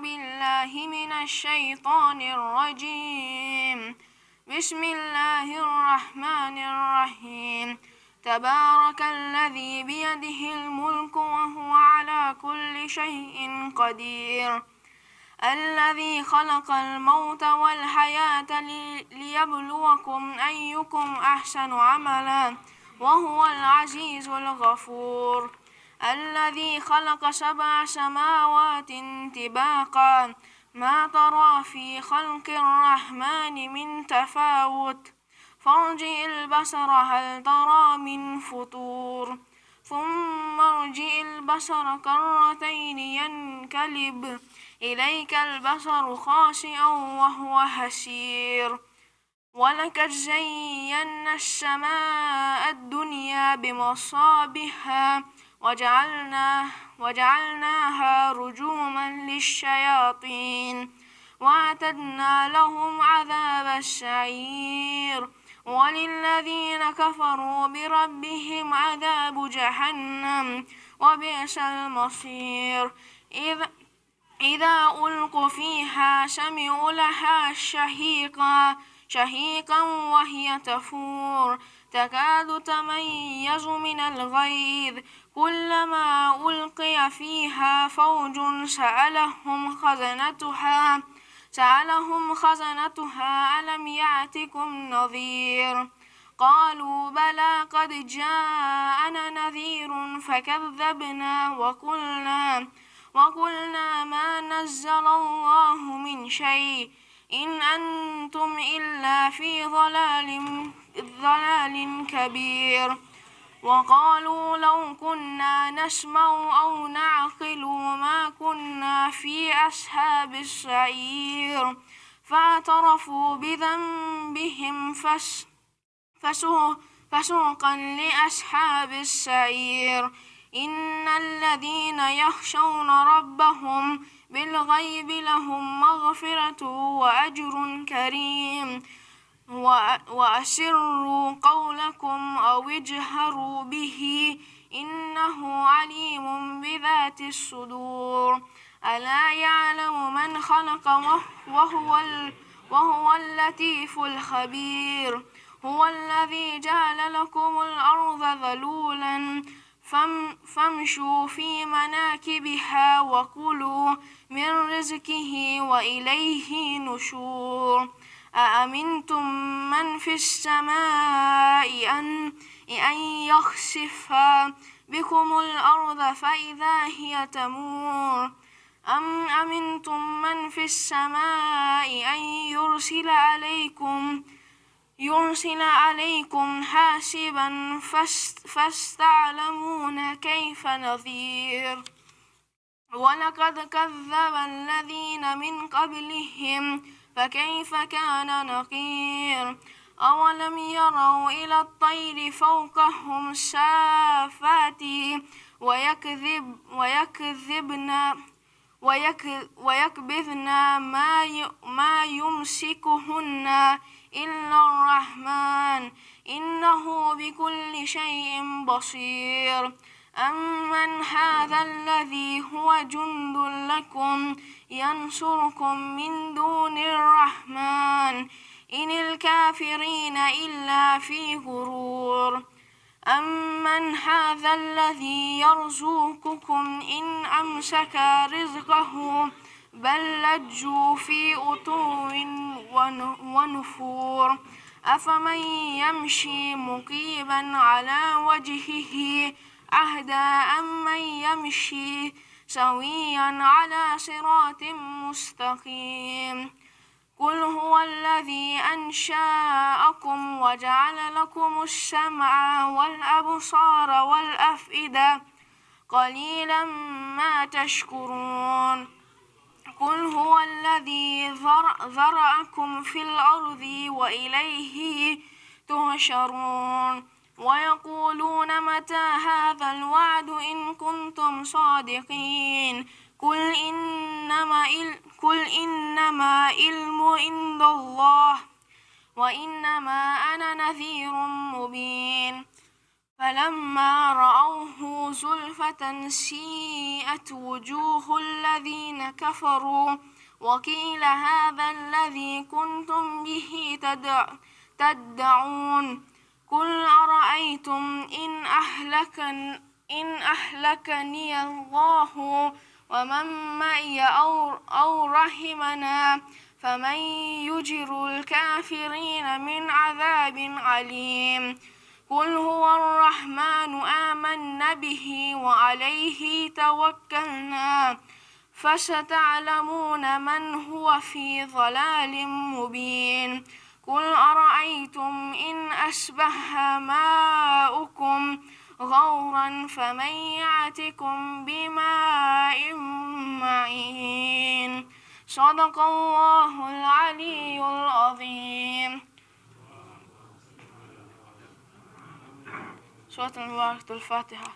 بالله من الشيطان الرجيم. بسم الله الرحمن الرحيم. تبارك الذي بيده الملك وهو على كل شيء قدير. الذي خلق الموت والحياة ليبلوكم أيكم أحسن عملا وهو العزيز الغفور. الذي خلق 7 سماوات طباقا ما ترى في خلق الرحمن من تفاوت فارجع البصر هل ترى من فطور ثم ارجع البصر كرتين ينقلب إليك البصر خاسئا وهو حسير. ولقد زينا السماء الدنيا بمصابيح وجعلناها رجوما للشياطين وأعتدنا لهم عذاب السعير. وللذين كفروا بربهم عذاب جهنم وبئس المصير. إذا ألقوا فيها سمعوا لها شهيقا وهي تفور تكاد تميز من الغيظ كلما ألقي فيها فوج سألهم خزنتها ألم يأتكم نذير قالوا بلى قد جاءنا نذير فكذبنا وقلنا ما نزل الله من شيء إن أنتم إلا في ضلال كبير. وقالوا لو كنا نسمع أو نعقل ما كنا في أصحاب السعير فاعترفوا بذنبهم فسوقا لأصحاب السعير. إن الذين يخشون ربهم بالغيب لهم مغفرة وأجر كريم. وأسروا قولكم أو اجهروا به إنه عليم بذات الصدور. ألا يعلم من خلق وهو اللطيف الخبير. هو الذي جعل لكم الأرض ذلولا فامشوا في مناكبها وكلوا من رزقه وإليه نشور. أأمنتم من في السماء أن يخسف بكم الأرض فإذا هي تمور أم أمنتم من في السماء أن يرسل عليكم حاسبا فاستعلمون كيف نذير. ولقد كذب الذين من قبلهم فكيف كان نكير. أولم يروا إلى الطير فوقهم صافات ويكبذن ما يمسكهن إلا الرحمن إنه بكل شيء بصير. أمن هذا الذي هو جند لكم ينصركم من دون الرحمن إن الكافرين إلا في غرور. أمن هذا الذي يرزقكم إن أمسك رزقه بل لجوا في عتو ونفور. أفمن يمشي مكبا على وجهه أهدى أمن يمشي سويا على صراط مستقيم. قل هو الذي أنشأكم وجعل لكم السمع والأبصار والأفئدة قليلا ما تشكرون. قل هو الذي ذرأكم في الأرض وإليه تحشرون. ويقولون متى هذا الوعد إن كنتم صادقين. قل إنما علم عند الله وإنما أنا نذير مبين. فلما رأوه زلفة سيئت وجوه الذين كفروا وقيل هذا الذي كنتم به تدعون قل أرأيتم إن أهلكني الله ومن معي أو رحمنا فمن يجر الكافرين من عذاب عليم قل هو الرحمن آمنا به وعليه توكلنا فستعلمون من هو في ضلال مبين قل أرأيتم إن أصبح ماؤكم غورا فمن يأتكم بماء معين صدق الله العلي العظيم. سورة المباركة الفاتحة.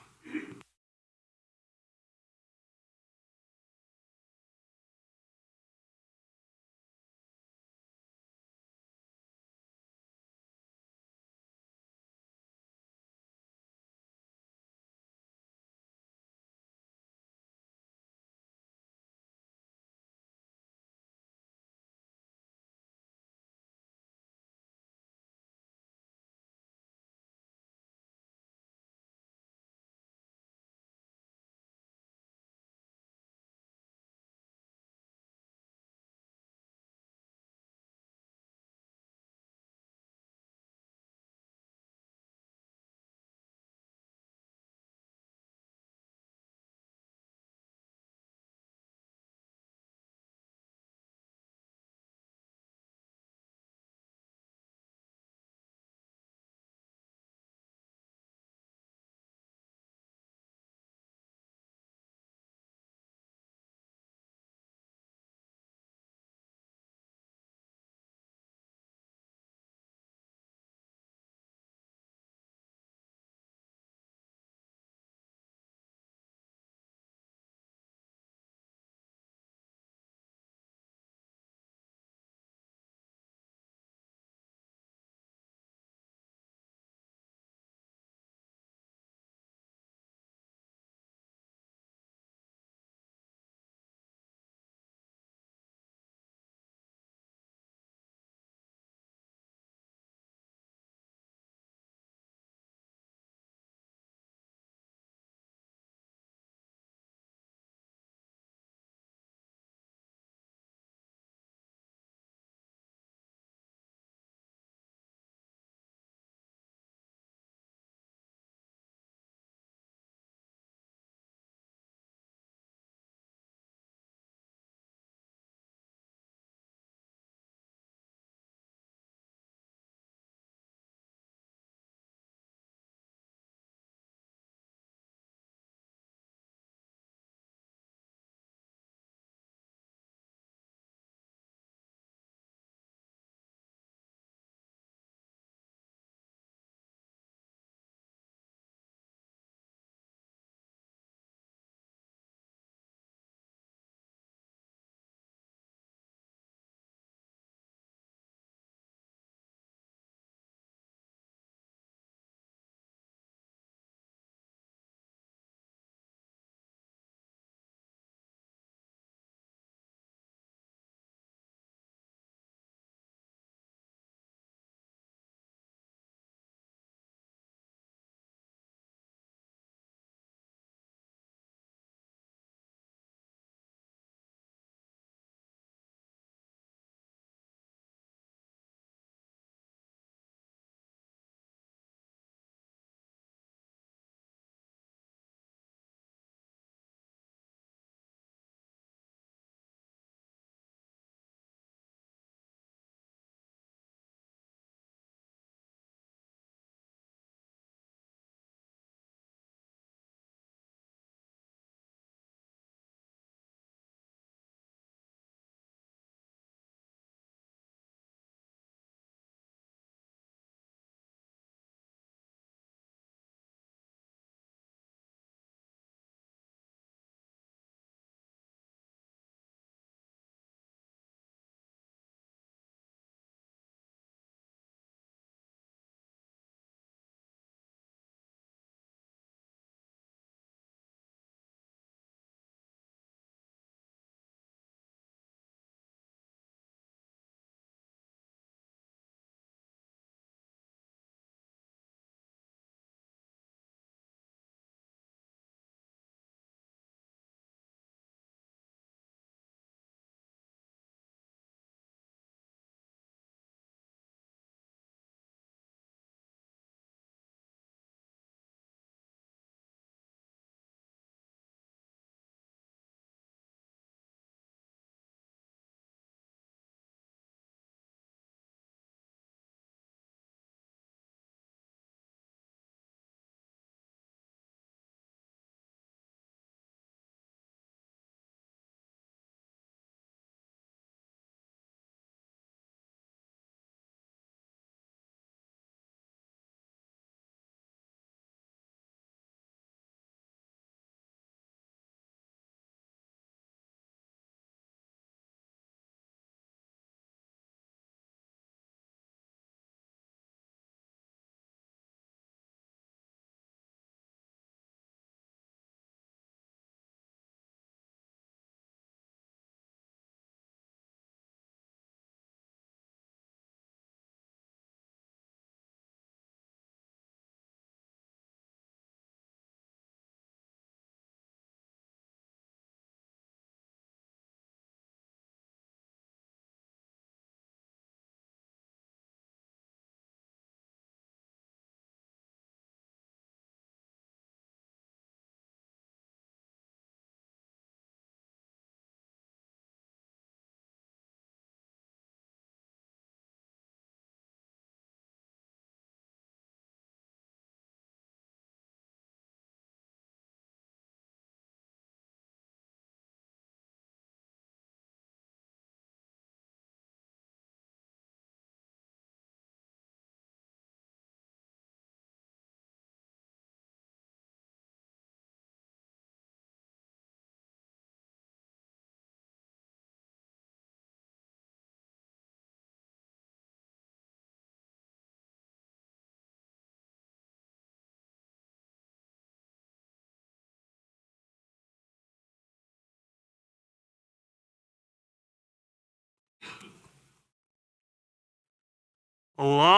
Allahu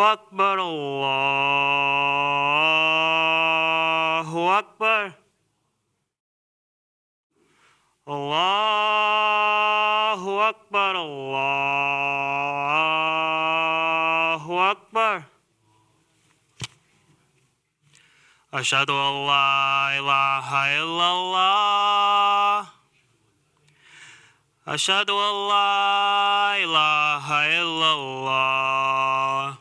Akbar, Allahu Akbar, Allahu Akbar, Allahu Akbar. Ashhadu an la ilaha illallah. Ashhadu an la ilaha illallah.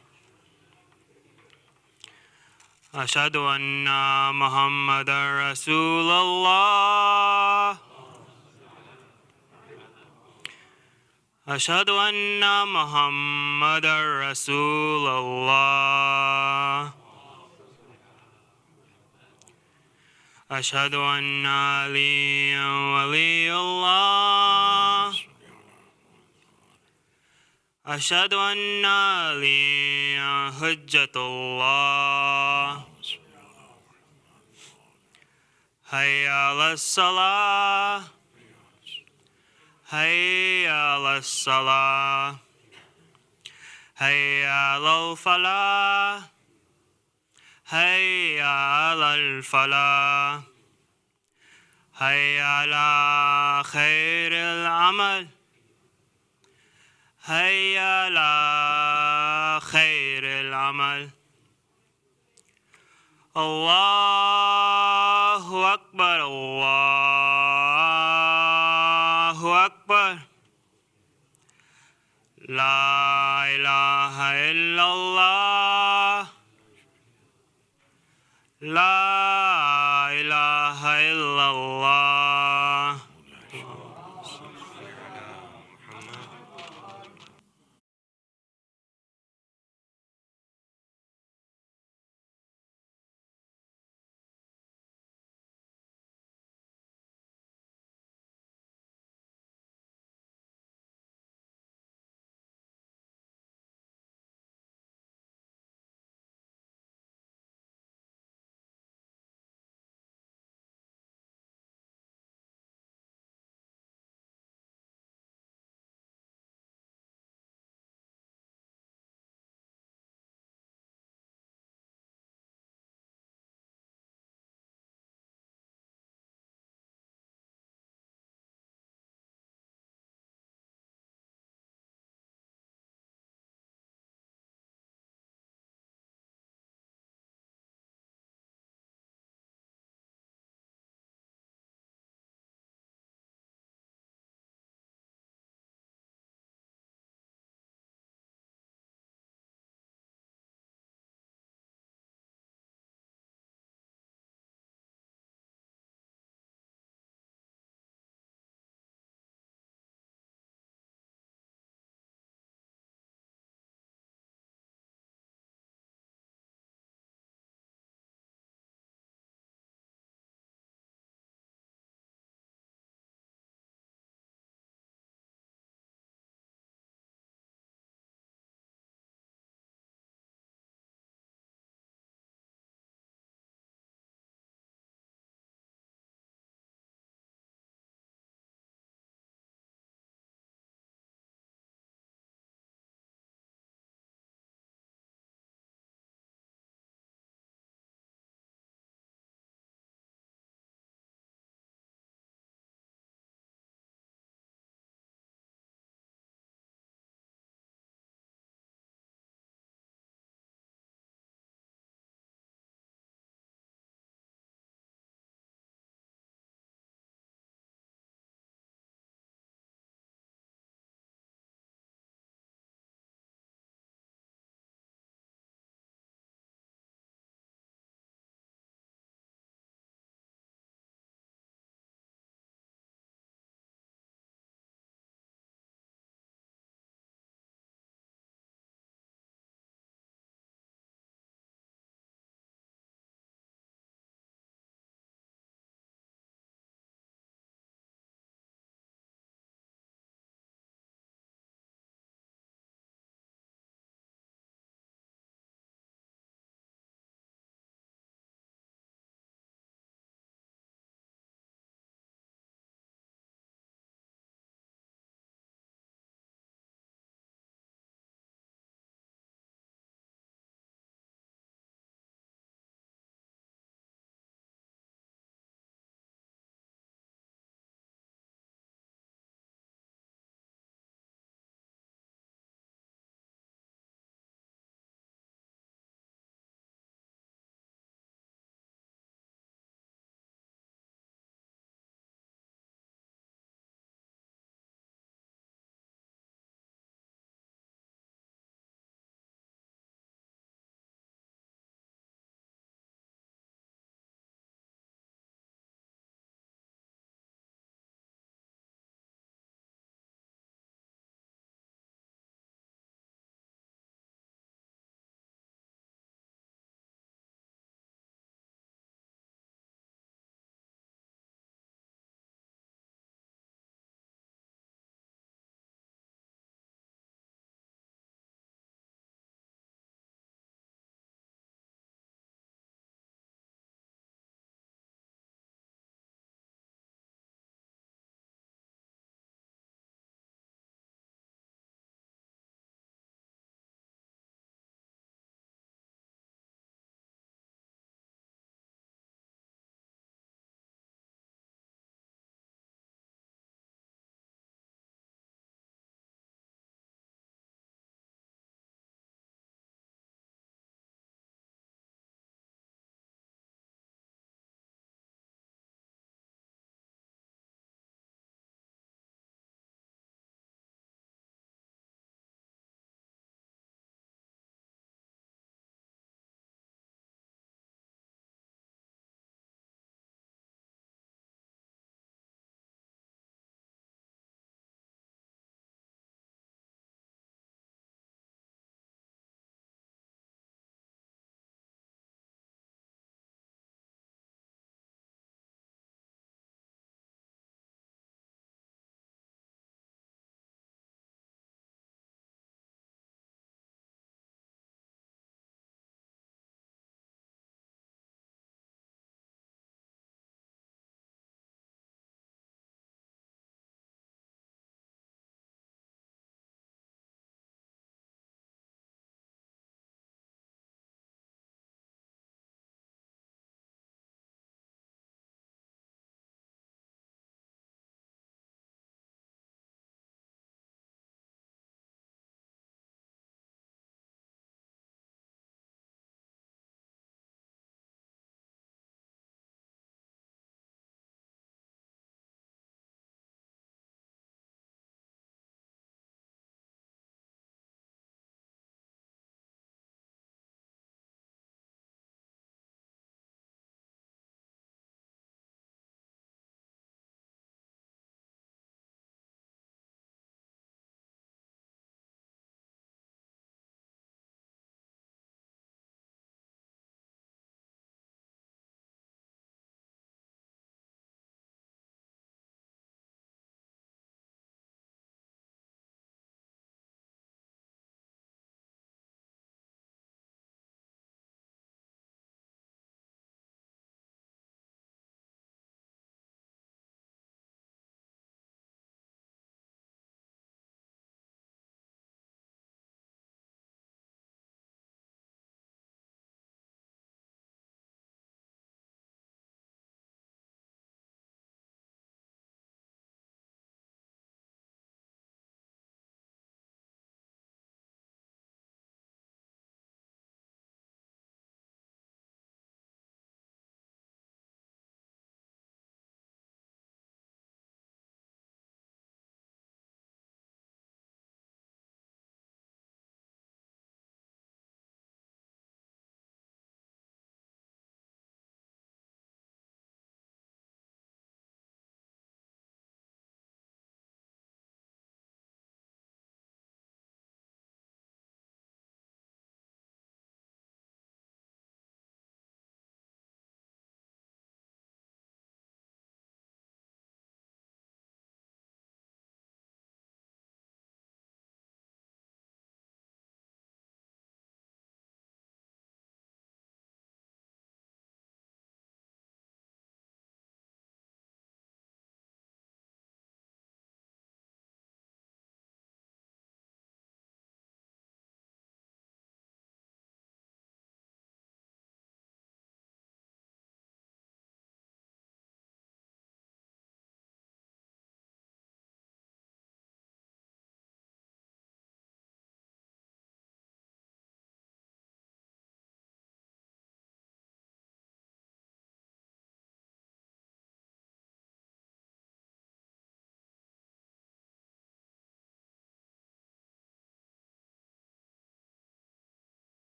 Ashhadu anna Muhammadan Rasulullah. Ashhadu anna Muhammadan Rasulullah. Ashhadu anna Aliyan waliyullah. Ashhadu anna Aliyan hujjatullah. Hayya ala salah. Hayya ala salah. Hayya ala falah. Hayya ala falah. Hayya ala khair al-amal. Hayya ala khair al-amal. Allahu Akbar, Allahu Akbar. La ilaha illallah. La ilaha illallah.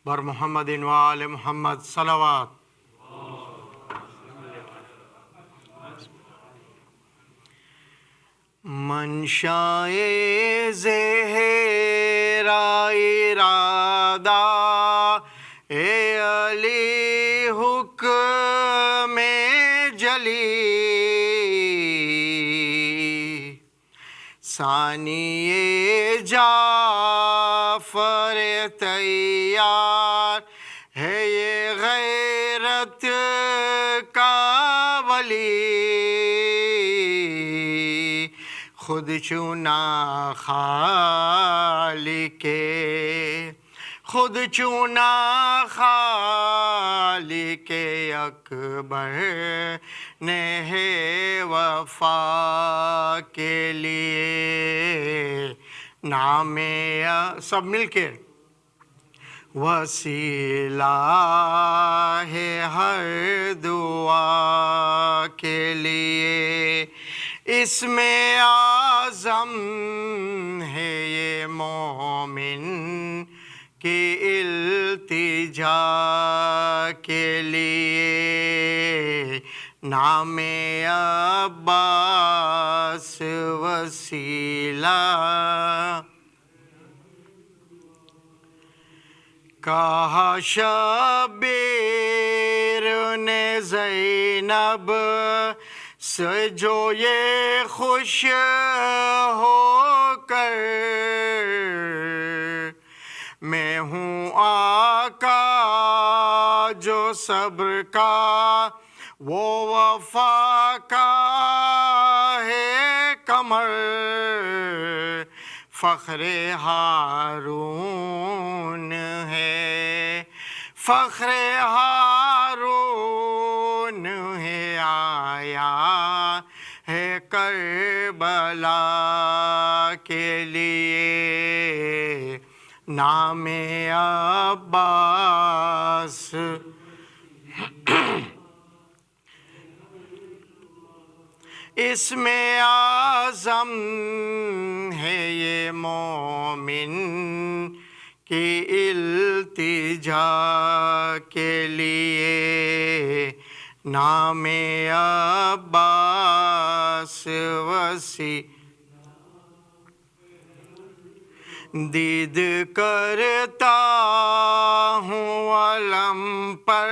بر محمد و آل محمد صلوات. منشائے زہرا ارادہ اے علی حکم جلی ثانی جعفر تیار ہے یہ غیرت کا ولی خود چنا خالق اکبر نے ہے وفا کے لیے نام سب مل کے وسیلہ ہے ہر دعا کے لیے اس میں اعظم ہے یہ مومن کی التجا کے لیے نام عباس وسیلہ کہا شبیر نے زینب سے جو یہ خوش ہو کر میں ہوں آقا جو صبر کا وہ وفا کا ہے کمر فخر ہارون ہے آیا ہے کربلا کے لیے نام عباس اس میں اعظم ہے یہ مومن کی التجا کے لیے نام عباس وسیع دید کرتا ہوں علم پر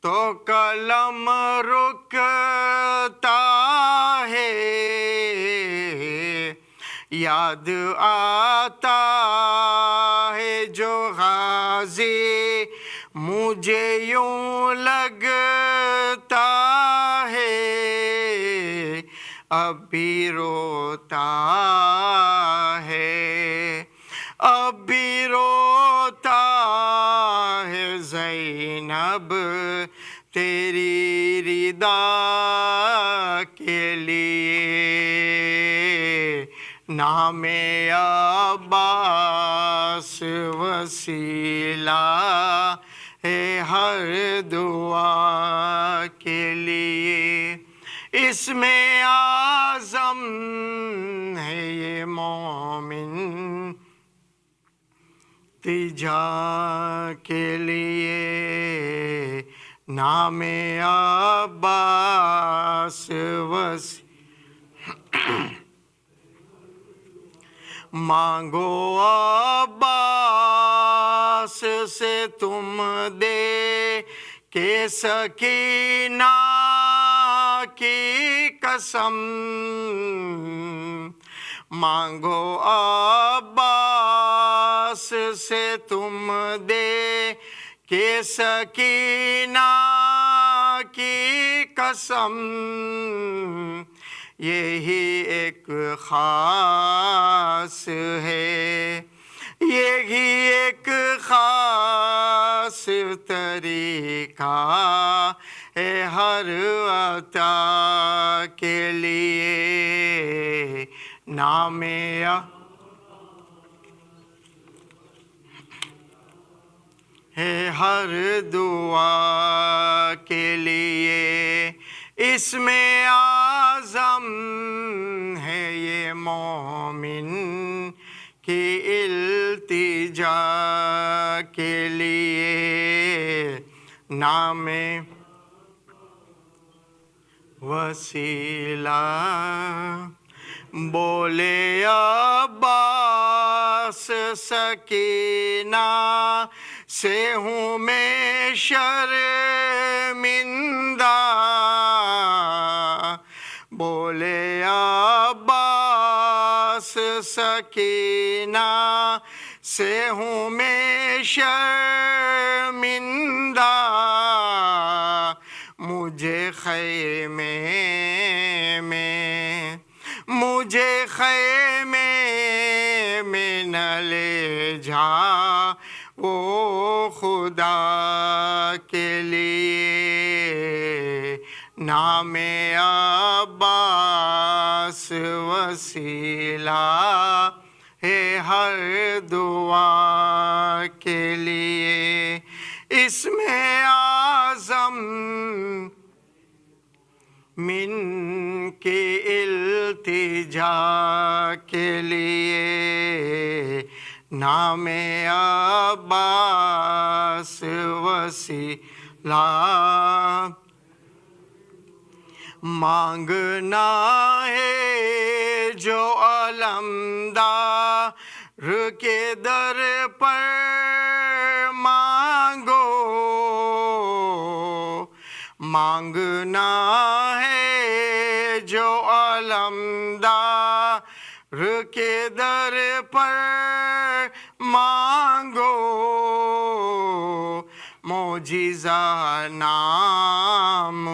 تو قلم رکتا ہے یاد آتا ہے جو غازی مجھے یوں لگتا ہے اب بھی روتا ہے زینب تیری رضا کے لیے نام عباس وسیلہ ہے ہر دعا کے لیے اس میں اعظم ہے یہ مومن تجا کے لیے نام عباس مانگو عباس سے تم دے کہ سکینہ کی قسم مانگو عباس سے تم دے کہ سکینہ کی قسم یہی ایک خاص ہے یہی ایک خاص طریقہ ہے ہر عطا کے لیے نام ہے ہر دعا کے لیے اس میں اعظم ہے یہ مومن کی التجا کے لیے نام وسیلہ بولے عباس سکینہ سے ہوں میں شرمندہ بولے عباس سکینہ سے ہوں میں شرمندہ مجھے خیمے میں نہ لے جا وہ خدا کے لیے نام عباس وسیلہ ہے ہر دعا کے لیے اسم اعظم من کے التجا کے لیے نام عباس وسیلہ مانگنا ہے جو علمدار کے در پر مانگو مانگنا ہے جو علمدار کے در پر مانگو معجزہ نام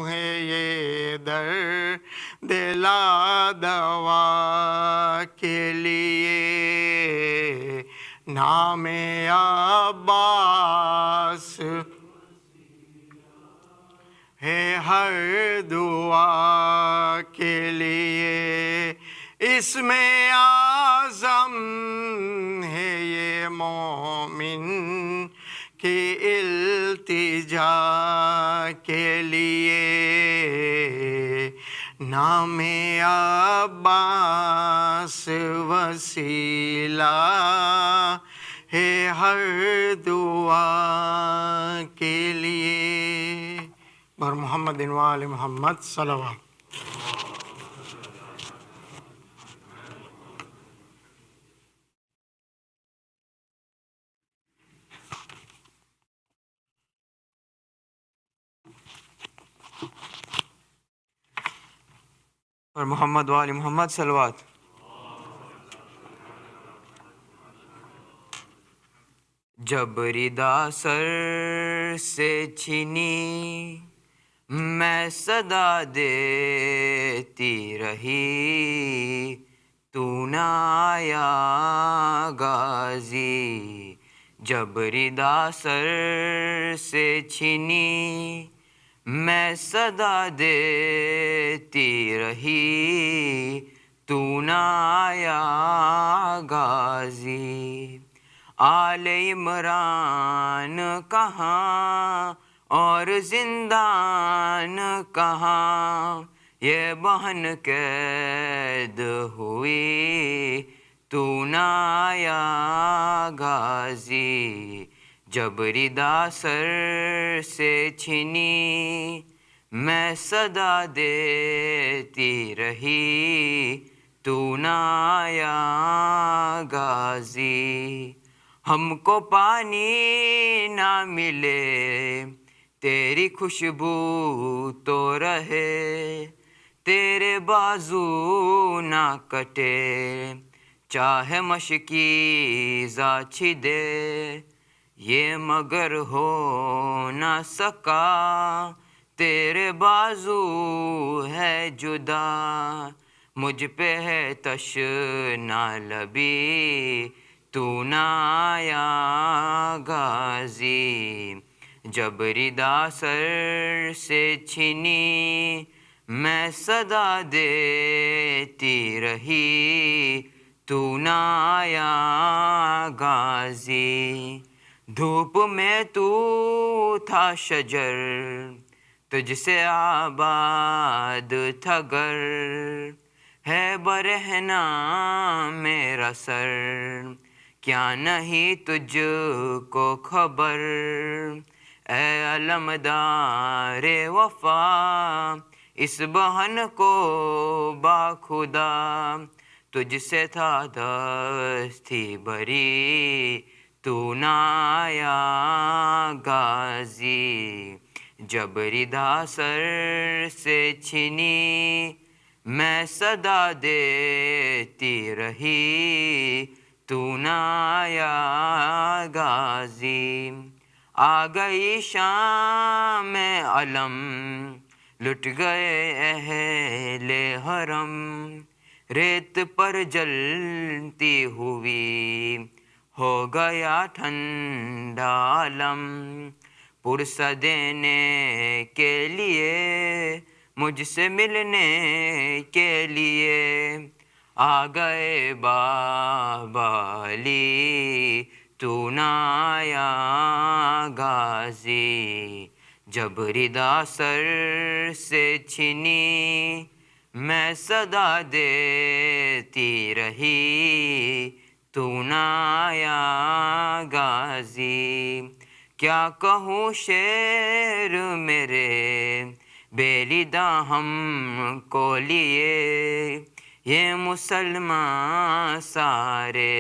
ہے یہ در دلا دوا کے لیے نام عباس ہے ہر دعا کے لیے اسم اعظم ہے یہ مومن کی التجا کے لیے نام عباس وسیلہ ہے ہر دعا کے لیے بر محمد و آل محمد صلوات اور محمد و آل محمد صلوات جب ردا سر سے چھینی میں صدا دیتی رہی تو نہ آیا غازی جب ردا سر سے چھینی میں صدا دیتی رہی تو نہ آیا غازی آل عمران کہاں اور زندان کہاں یہ بہن قید ہوئی تو نہ آیا غازی جب ردا سر سے چھینی میں صدا دیتی رہی تو نہ آیا غازی ہم کو پانی نہ ملے تیری خوشبو تو رہے تیرے بازو نہ کٹے چاہے مشکی زاچھی دے یہ مگر ہو نہ سکا تیرے بازو ہے جدا مجھ پہ ہے تشنا لبی تو نہ آیا غازی جب ردا سر سے چھینی میں صدا دیتی رہی تو نہ آیا غازی دھوپ میں تو تھا شجر تجھ سے آباد تھا گر ہے برہنا میرا سر، کیا نہیں تجھ کو خبر، اے علمدار وفا اس بہن کو باخدا، تجھ سے تھا دستی بری تو نہ آیا غازی، جب ردا سر سے چھنی میں صدا دیتی رہی تو نہ آیا غازی، آ گئی شام علم لٹ گئے اہل حرم، ریت پر جلتی ہوئی ہو گیا ٹھنڈا علم، پرسہ دینے کے لیے مجھ سے ملنے کے لیے آ گئے بابا علی تو نہ آیا غازی، جب ردا سر سے چھنی میں صدا دیتی رہی تو نہ آیا غازی، کیا کہوں شعر میرے بیلیدہ ہم کو لیے، یہ مسلمان سارے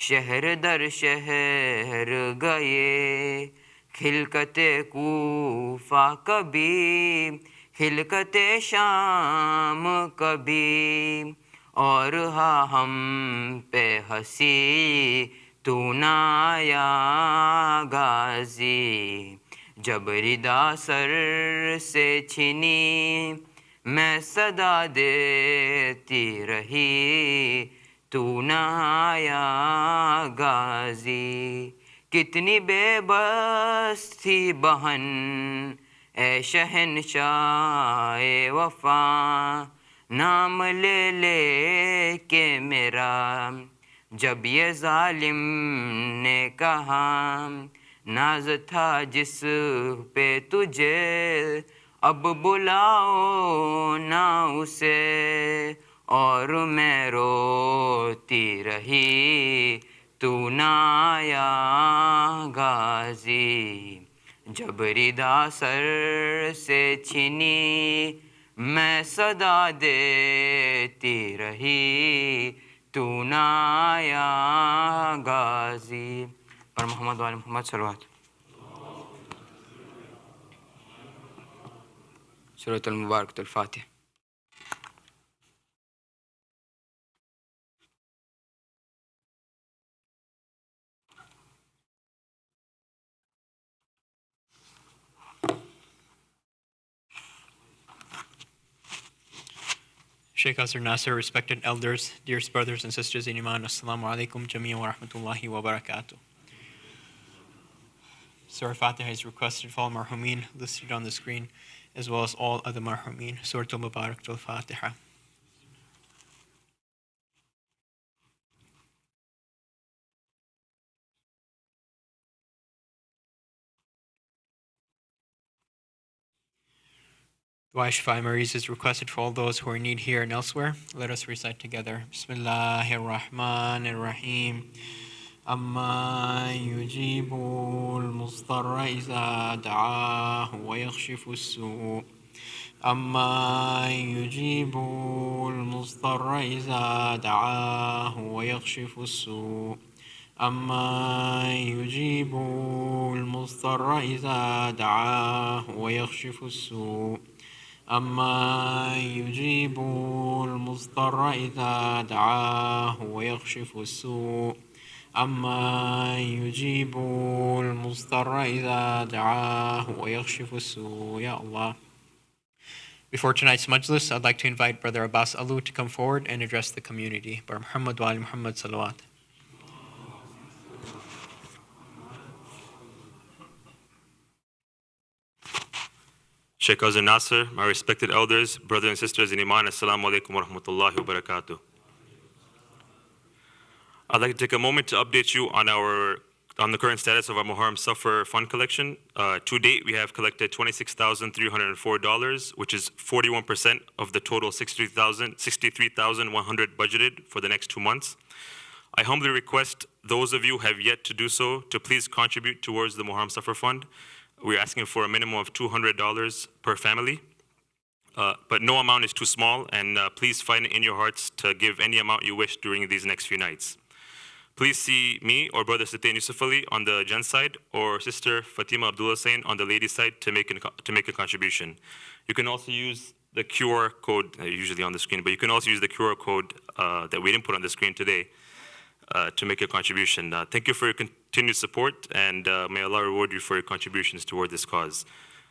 شہر در شہر گئے، خلقت کوفہ کبھی خلقت شام کبھی، اور ہم پہ ہنسی تو نہ آیا غازی، جب ردا سر سے چھنی میں صدا دیتی رہی تو نہ آیا غازی، کتنی بے بس تھی بہن اے شہنشاہ وفا، نام لے لے کے میرا جب یہ ظالم نے کہا، ناز تھا جس پہ تجھے اب بلاؤ نہ اسے، اور میں روتی رہی تو نہ آیا غازی، جب ردا سر سے چھنی میں صدا دیتی رہی تو نہ آیا غازی، پر محمد وآل محمد صلوات۔ سورۃ المبارکۃ الفاتحہ۔ Sheikh Azhar Nasser, respected elders, dearest brothers and sisters in Iman, Assalamu alaikum jami'an wa rahmatullahi wa barakatuh. Surah Fatiha is requested for all marhumin listed on the screen, as well as all other marhumin. Surah Al-Mubarak Al-Fatiha. Dua Shifai Mariz is requested for all those who are in need here and elsewhere. Let us recite together. Bismillahir Rahmanir Rahim. أما يجيب المضطر إذا دعاه ويكشف السوء أما يجيب المضطر إذا دعاه ويكشف السوء أما يجيب المضطر إذا دعاه ويكشف السوء أما يجيب المضطر إذا دعاه ويكشف السوء أما يجيب المضطر إذا دعاه ويكشف السوء. Ya Allah. Before tonight's majlis, I'd like to invite Brother Abbas Alu to come forward and address the community. Bar Muhammad wa Ali Muhammad salawat. Sheikh Azhar Nasser, my respected elders, brothers and sisters in Iman, Assalamu alaikum wa rahmatullahi wa barakatuh. I'd like to take a moment to update you on our on the current status of our Muharram Suffer Fund collection. To date, we have collected $26,304, which is 41% of the total $63,100 budgeted for the next 2 months. I humbly request those of you who have yet to do so to please contribute towards the Muharram Suffer Fund. We're asking for a minimum of $200 per family, but no amount is too small, and please find it in your hearts to give any amount you wish during these next few nights. Please see me or Brother Satain Yusuf Ali on the gents side, or Sister Fatima Abdullah Sain on the ladies side to make a contribution. You can also use the QR code, usually on the screen, but you can also use the QR code that we didn't put on the screen today to make a contribution. Thank you for your continued support, and may Allah reward you for your contributions toward this cause.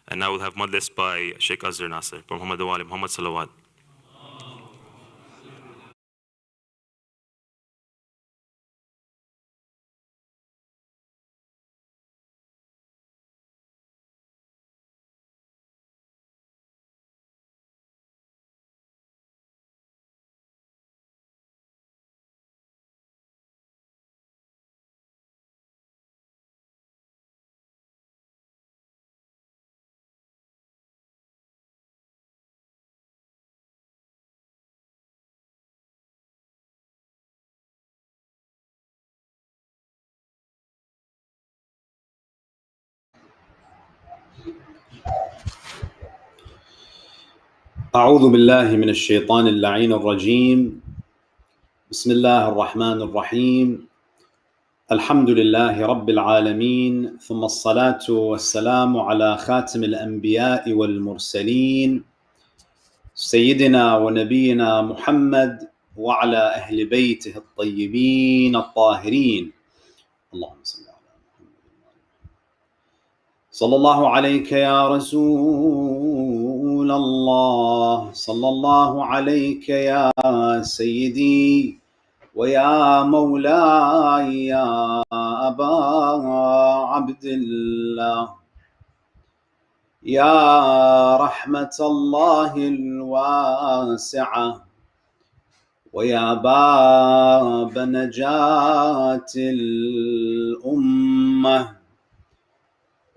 And now we'll have Madlis by Sheikh Azhar Nasser. Muhammad wa ali Muhammad salawat. أعوذ بالله من الشيطان اللعين الرجيم. بسم الله الرحمن الرحيم. الحمد لله رب العالمين، ثم الصلاة والسلام على خاتم الأنبياء والمرسلين سيدنا ونبينا محمد وعلى أهل بيته الطيبين الطاهرين. اللهم صل على محمد صلى الله عليك يا رسول الله، صلى الله عليك يا سيدي ويا مولاي يا أبا عبد الله، يا رحمة الله الواسعة ويا باب نجاة الأمة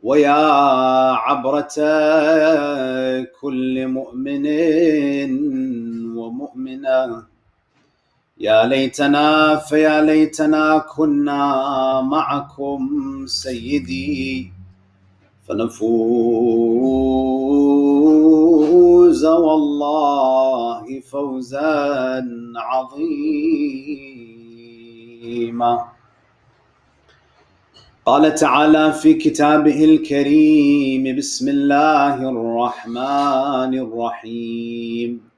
ويا عبرة كل مؤمن ومؤمنة، يا ليتنا فيا ليتنا كنا معكم سيدي فنفوز والله فوزا عظيما. قال تعالى في كتابه الكريم: بسم الله الرحمن الرحيم.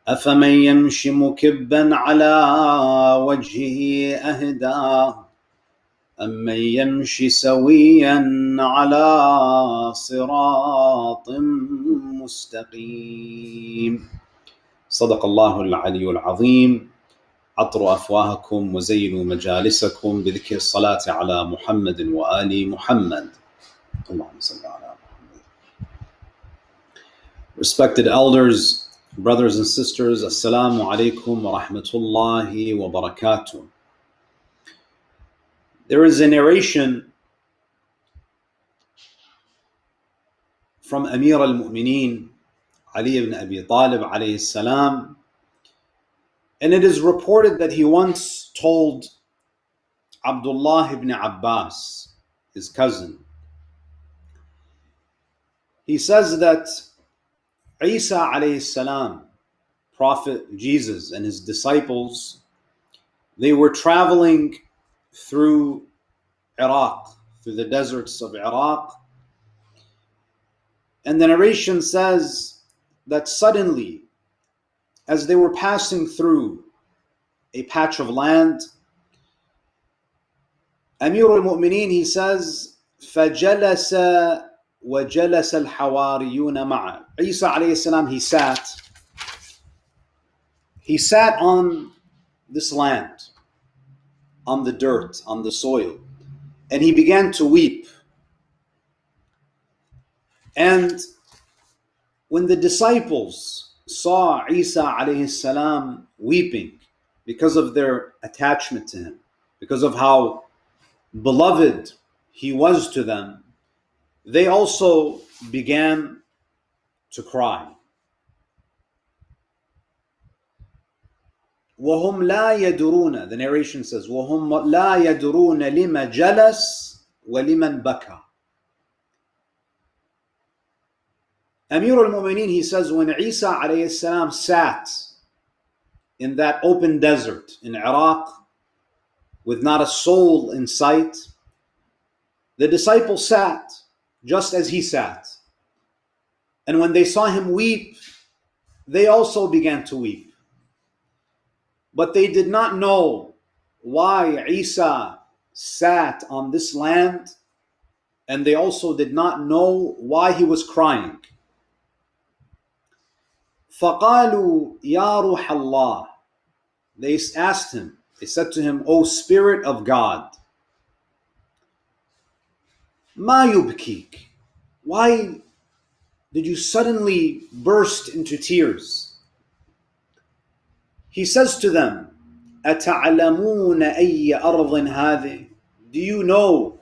أفمن يمشي مكبا على وجهه أهدى أمن يمشي سويا على صراط مستقيم. صدق الله العلي العظيم. عطروا أفواهكم وزينوا مجالسكم بذكر الصلاة على محمد وآل محمد. اللهم صل على محمد. Respected elders, brothers and sisters, Assalamu alaikum wa rahmatullahi wa barakatuh. There is a narration from Amir al-Mu'mineen, Ali ibn Abi Talib alayhi salam, and it is reported that he once told Abdullah ibn Abbas, his cousin, he says that Isa alayhi salam, Prophet Jesus, and his disciples, they were traveling through Iraq, through the deserts of Iraq, and the narration says that suddenly, as they were passing through a patch of land, Amir al-Mu'mineen, he says, فَجَلَسَ وَجَلَسَ الْحَوَارِيُّونَ مَعَهُ. Isa alayhi salam, he sat on this land, on the dirt, on the soil, and he began to weep. And when the disciples saw Isa alayhi salam weeping because of their attachment to him, because of how beloved he was to them, they also began to cry. وَهُمْ لَا يَدْرُونَ, the narration says, وَهُمْ لَا يَدْرُونَ لِمَ جَلَسْ وَلِمَنْ بَكَى. Amir al-Mu'mineen, he says, when Isa alayhi salam sat in that open desert in Iraq with not a soul in sight, the disciples sat just as he sat. And when they saw him weep, they also began to weep. But they did not know why Isa sat on this land, and they also did not know why he was crying. فَقَالُوا يَا رُوحَ اللَّهِ, they asked him, they said to him, O Spirit of God, مَا يُبْكِيكَ, why did you suddenly burst into tears? He says to them, أَتَعْلَمُونَ أَيَّ أَرْضٍ هَذِهِ, do you know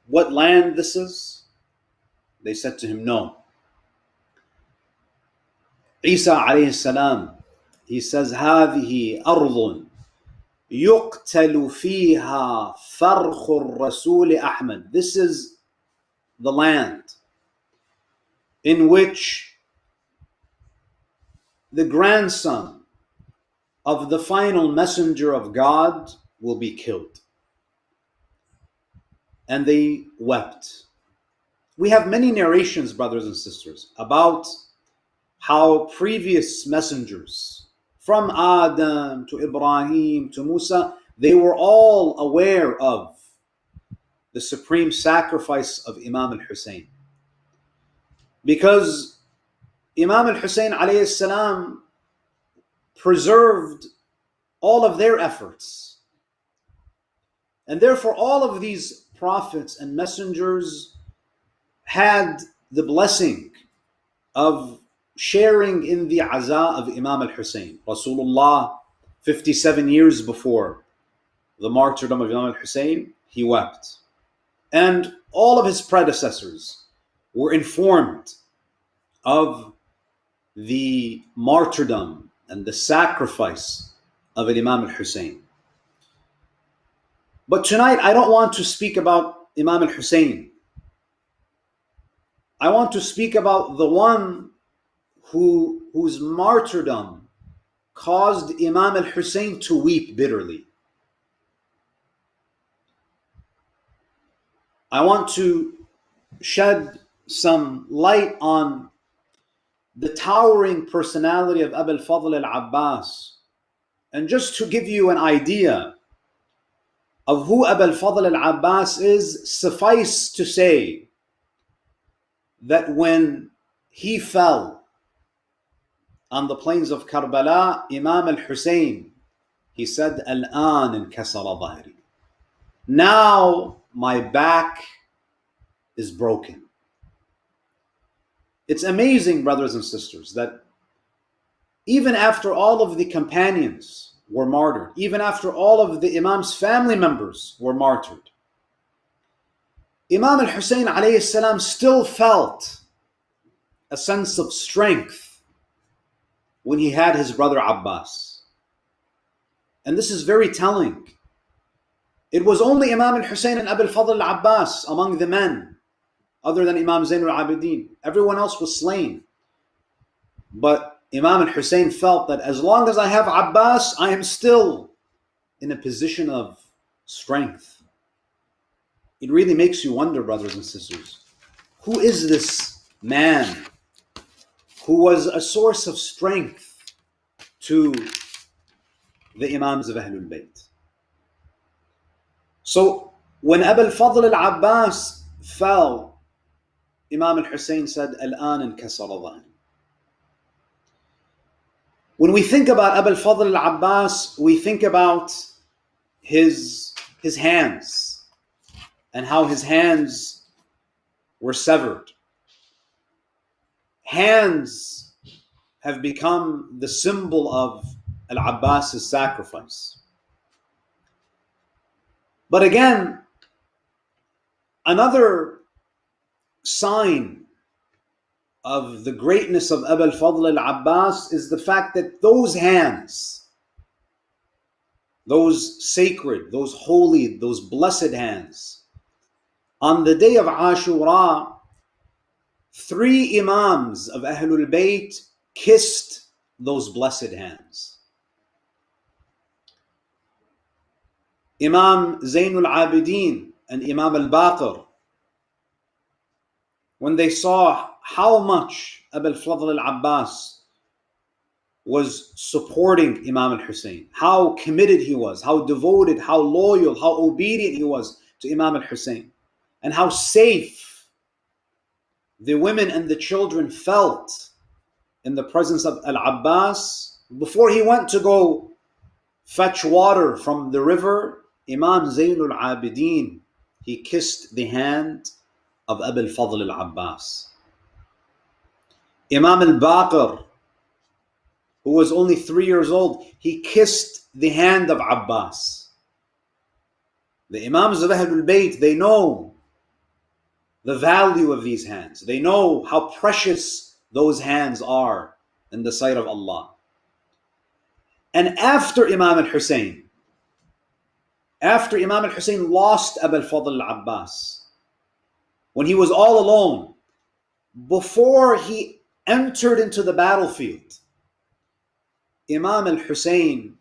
what land this is? They said to him, no. Isa alayhi salam, he says, هَذِهِ أَرْضٌ يُقْتَلُ فِيهَا فَرْخُ الرَّسُولِ أَحْمَدٍ, this is the land in which the grandson of the final messenger of God will be killed. And they wept. We have many narrations, brothers and sisters, about how previous messengers, from Adam to Ibrahim to Musa, they were all aware of the supreme sacrifice of Imam al-Hussein. Because Imam al-Hussein alayhi salam preserved all of their efforts. And therefore all of these prophets and messengers had the blessing of sharing in the aza of Imam al-Hussein. Rasulullah, 57 years before the martyrdom of Imam al-Hussein, he wept. And all of his predecessors were informed of the martyrdom and the sacrifice of Imam al-Hussein. But tonight I don't want to speak about Imam al-Hussein. I want to speak about the one whose martyrdom caused Imam al-Hussein to weep bitterly. I want to shed some light on the towering personality of Abu al-Fadl al-Abbas. And just to give you an idea of who Abu al-Fadl al-Abbas is, suffice to say that when he fell on the plains of Karbala, Imam al-Hussein, he said, Al-an inkasara dhahri, now my back is broken. It's amazing, brothers and sisters, that even after all of the companions were martyred, even after all of the Imam's family members were martyred, Imam al-Hussein alayhi salam still felt a sense of strength when he had his brother Abbas. And this is very telling. It was only Imam al-Hussein and Abu al-Fadl al-Abbas among the men, other than Imam Zain al-Abidin. Everyone else was slain. But Imam al-Hussein felt that as long as I have Abbas, I am still in a position of strength. It really makes you wonder, brothers and sisters, who is this man who was a source of strength to the Imams of Ahlul Bayt? So when Abu al-Fadl al-Abbas fell, Imam al-Hussein said, Al-an inkasara dhahri. When we think about Abu al-Fadl al-Abbas, we think about his hands and how his hands were severed. Hands have become the symbol of Al-Abbas's sacrifice. But again, Another sign of the greatness of Abu al-Fadl al-Abbas is the fact that those hands, those sacred, those holy, those blessed hands, on the day of Ashura, 3 Imams of Ahlul Bayt kissed those blessed hands. Imam Zainul Abidin and Imam Al-Baqir, when they saw how much Abu al-Fadl al-Abbas was supporting Imam al-Hussein, how committed he was, how devoted, how loyal, how obedient he was to Imam al-Hussein, and how safe the women and the children felt in the presence of Al-Abbas. Before he went to go fetch water from the river, Imam Zainul Abidin, he kissed the hand of Abu al-Fadl al-Abbas. Imam al-Baqir, who was only 3 years old, he kissed the hand of Abbas. The Imams of Ahlul Bayt, they know the value of these hands. They know how precious those hands are in the sight of Allah. And after Imam al-Hussein lost Abu al-Fadl al-Abbas, when he was all alone, before he entered into the battlefield, Imam al-Hussein,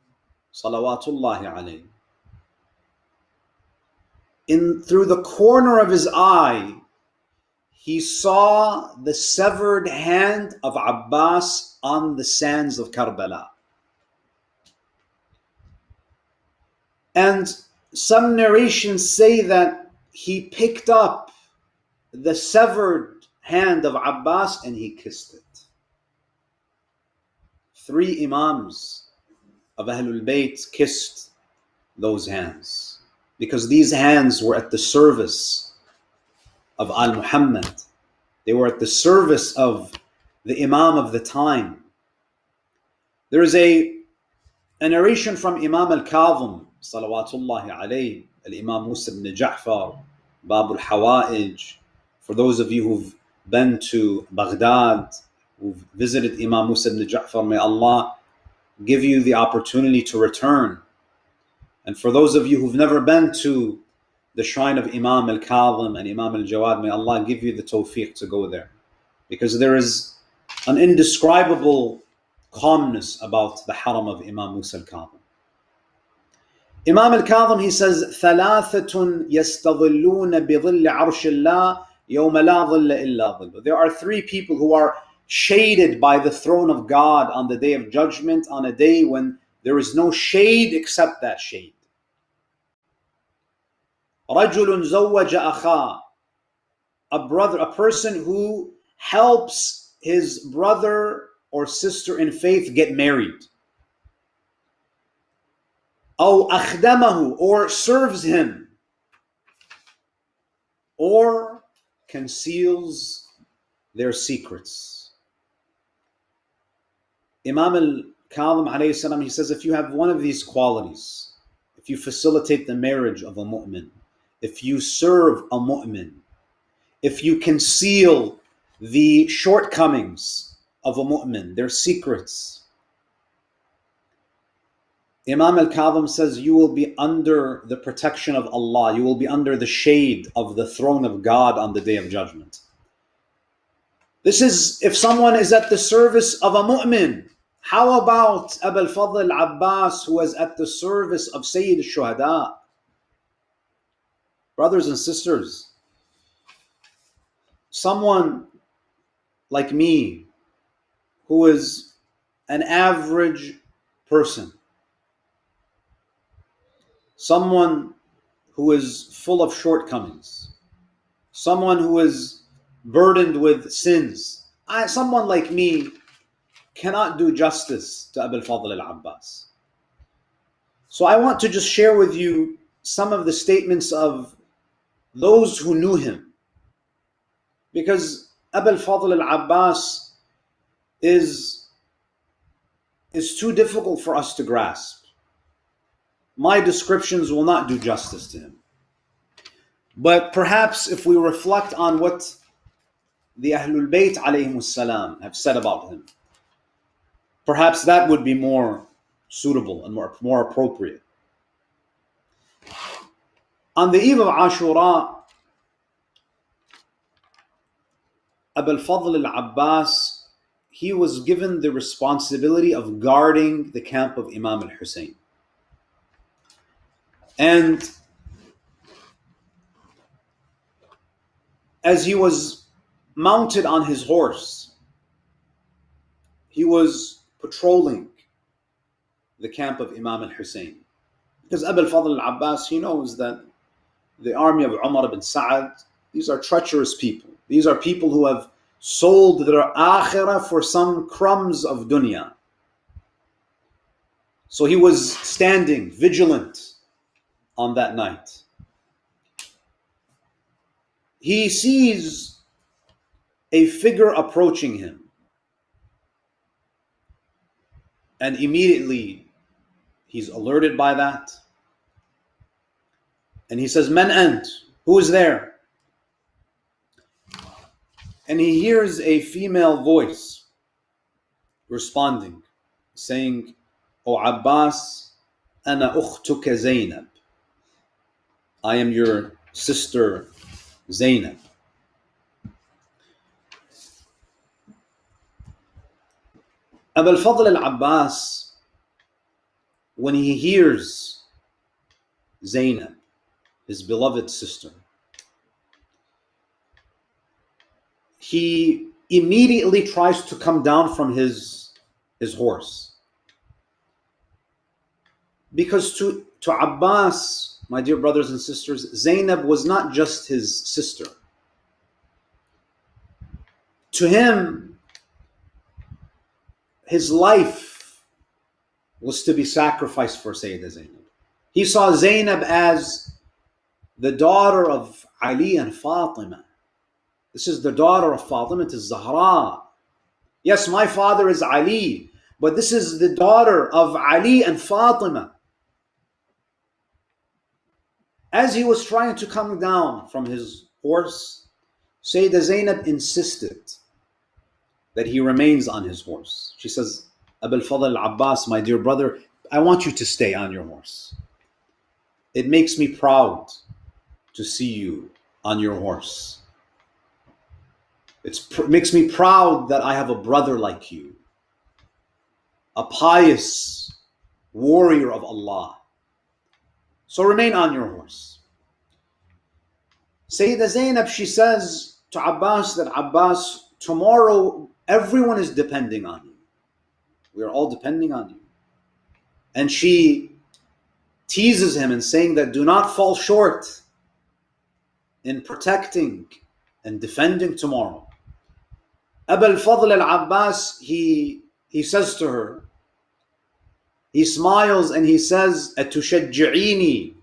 salawatullahi alayhi, through the corner of his eye, he saw the severed hand of Abbas on the sands of Karbala. And some narrations say that he picked up the severed hand of Abbas and he kissed it. 3 Imams of Ahlul Bayt kissed those hands because these hands were at the service of Al-Muhammad. They were at the service of the Imam of the time. There is a narration from Imam Al-Kadhim, salawatullahi alayhi, Al-Imam Musa ibn Ja'far, Bab al-Hawa'ij. For those of you who've been to Baghdad, who've visited Imam Musa ibn Ja'far, may Allah give you the opportunity to return. And for those of you who've never been to the shrine of Imam Al-Kadhim and Imam Al-Jawad, may Allah give you the tawfiq to go there. Because there is an indescribable calmness about the haram of Imam Musa Al-Kadhim. Imam Al-Kadhim, he says, ثَلَاثَةٌ يَسْتَظِلُّونَ بِظِلِّ عَرْشِ اللَّهِ يَوْمَ لَا ظِلَّ إِلَّا ظِلُّ. There are 3 people who are shaded by the throne of God on the day of judgment, on a day when there is no shade except that shade. رَجُلٌ زَوَّجَ أَخَاهُ. A person who helps his brother or sister in faith get married. أَوْ أَخْدَمَهُ, or serves him, or conceals their secrets. Imam Al-Kadhim alayhi salam, he says, if you have one of these qualities, if you facilitate the marriage of a mu'min, if you serve a mu'min, if you conceal the shortcomings of a mu'min, their secrets, Imam Al-Kadhim says you will be under the protection of Allah. You will be under the shade of the throne of God on the day of judgment. This is if someone is at the service of a mu'min. How about Abu al-Fadl al-Abbas, who was at the service of Sayyid al-Shuhada? Brothers and sisters, someone like me, who is an average person, someone who is full of shortcomings, someone who is burdened with sins, someone like me cannot do justice to Abu al-Fadl al-Abbas. So I want to just share with you some of the statements of those who knew him, because Abu al-Fadl al-Abbas is too difficult for us to grasp. My descriptions will not do justice to him. But perhaps if we reflect on what the Ahlul Bayt alayhimus salam have said about him, perhaps that would be more suitable and more appropriate. On the eve of Ashura, Abu al-Fadl al-Abbas, he was given the responsibility of guarding the camp of Imam al-Hussein. And as he was mounted on his horse, he was patrolling the camp of Imam al-Hussein. Because Abu al-Fadl al-Abbas, he knows that the army of Umar ibn Sa'ad, these are treacherous people. These are people who have sold their akhirah for some crumbs of dunya. So he was standing vigilant on that night. He sees a figure approaching him. And immediately he's alerted by that. And he says, "Man ant? Who is there?" And he hears a female voice responding, saying, "O Abbas, ana ukhtuka Zainab. I am your sister Zainab." Abu al-Fadl al-Abbas, when he hears Zainab, his beloved sister, he immediately tries to come down from his horse. Because to Abbas, my dear brothers and sisters, Zainab was not just his sister. To him, his life was to be sacrificed for Sayyida Zainab. He saw Zainab as the daughter of Ali and Fatima. This is the daughter of Fatima al-Zahra. Yes, my father is Ali, but this is the daughter of Ali and Fatima. As he was trying to come down from his horse, Sayyida Zainab insisted that he remains on his horse. She says, "Abu al-Fadl al-Abbas, my dear brother, I want you to stay on your horse. It makes me proud to see you on your horse. It makes me proud that I have a brother like you, a pious warrior of Allah. So remain on your horse." Sayyida Zainab, she says to Abbas that, "Abbas, tomorrow everyone is depending on you. We are all depending on you." And she teases him and saying that do not fall short in protecting and defending tomorrow. Abu al-Fadl al-Abbas, he says to her, he smiles and he says, "Atushajji'ini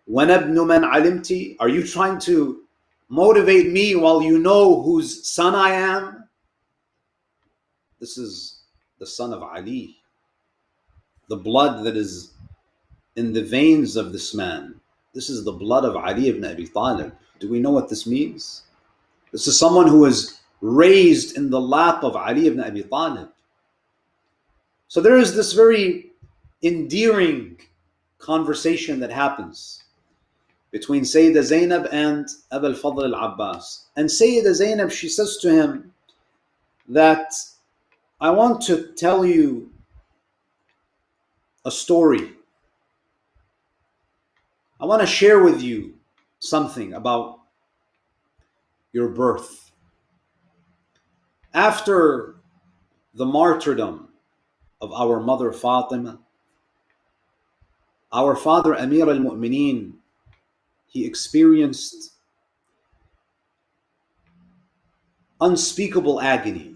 wa nabnu man alimti?" Are you trying to motivate me while you know whose son I am? This is the son of Ali. The blood that is in the veins of this man, this is the blood of Ali ibn Abi Talib. Do we know what this means? This is someone who is raised in the lap of Ali ibn Abi Talib. So there is this very endearing conversation that happens between Sayyida Zainab and Abu al-Fadl al-Abbas. And Sayyida Zainab, she says to him that, "I want to tell you a story. I want to share with you something about your birth. After the martyrdom of our mother Fatima, our father Amir al-Mu'mineen, he experienced unspeakable agony.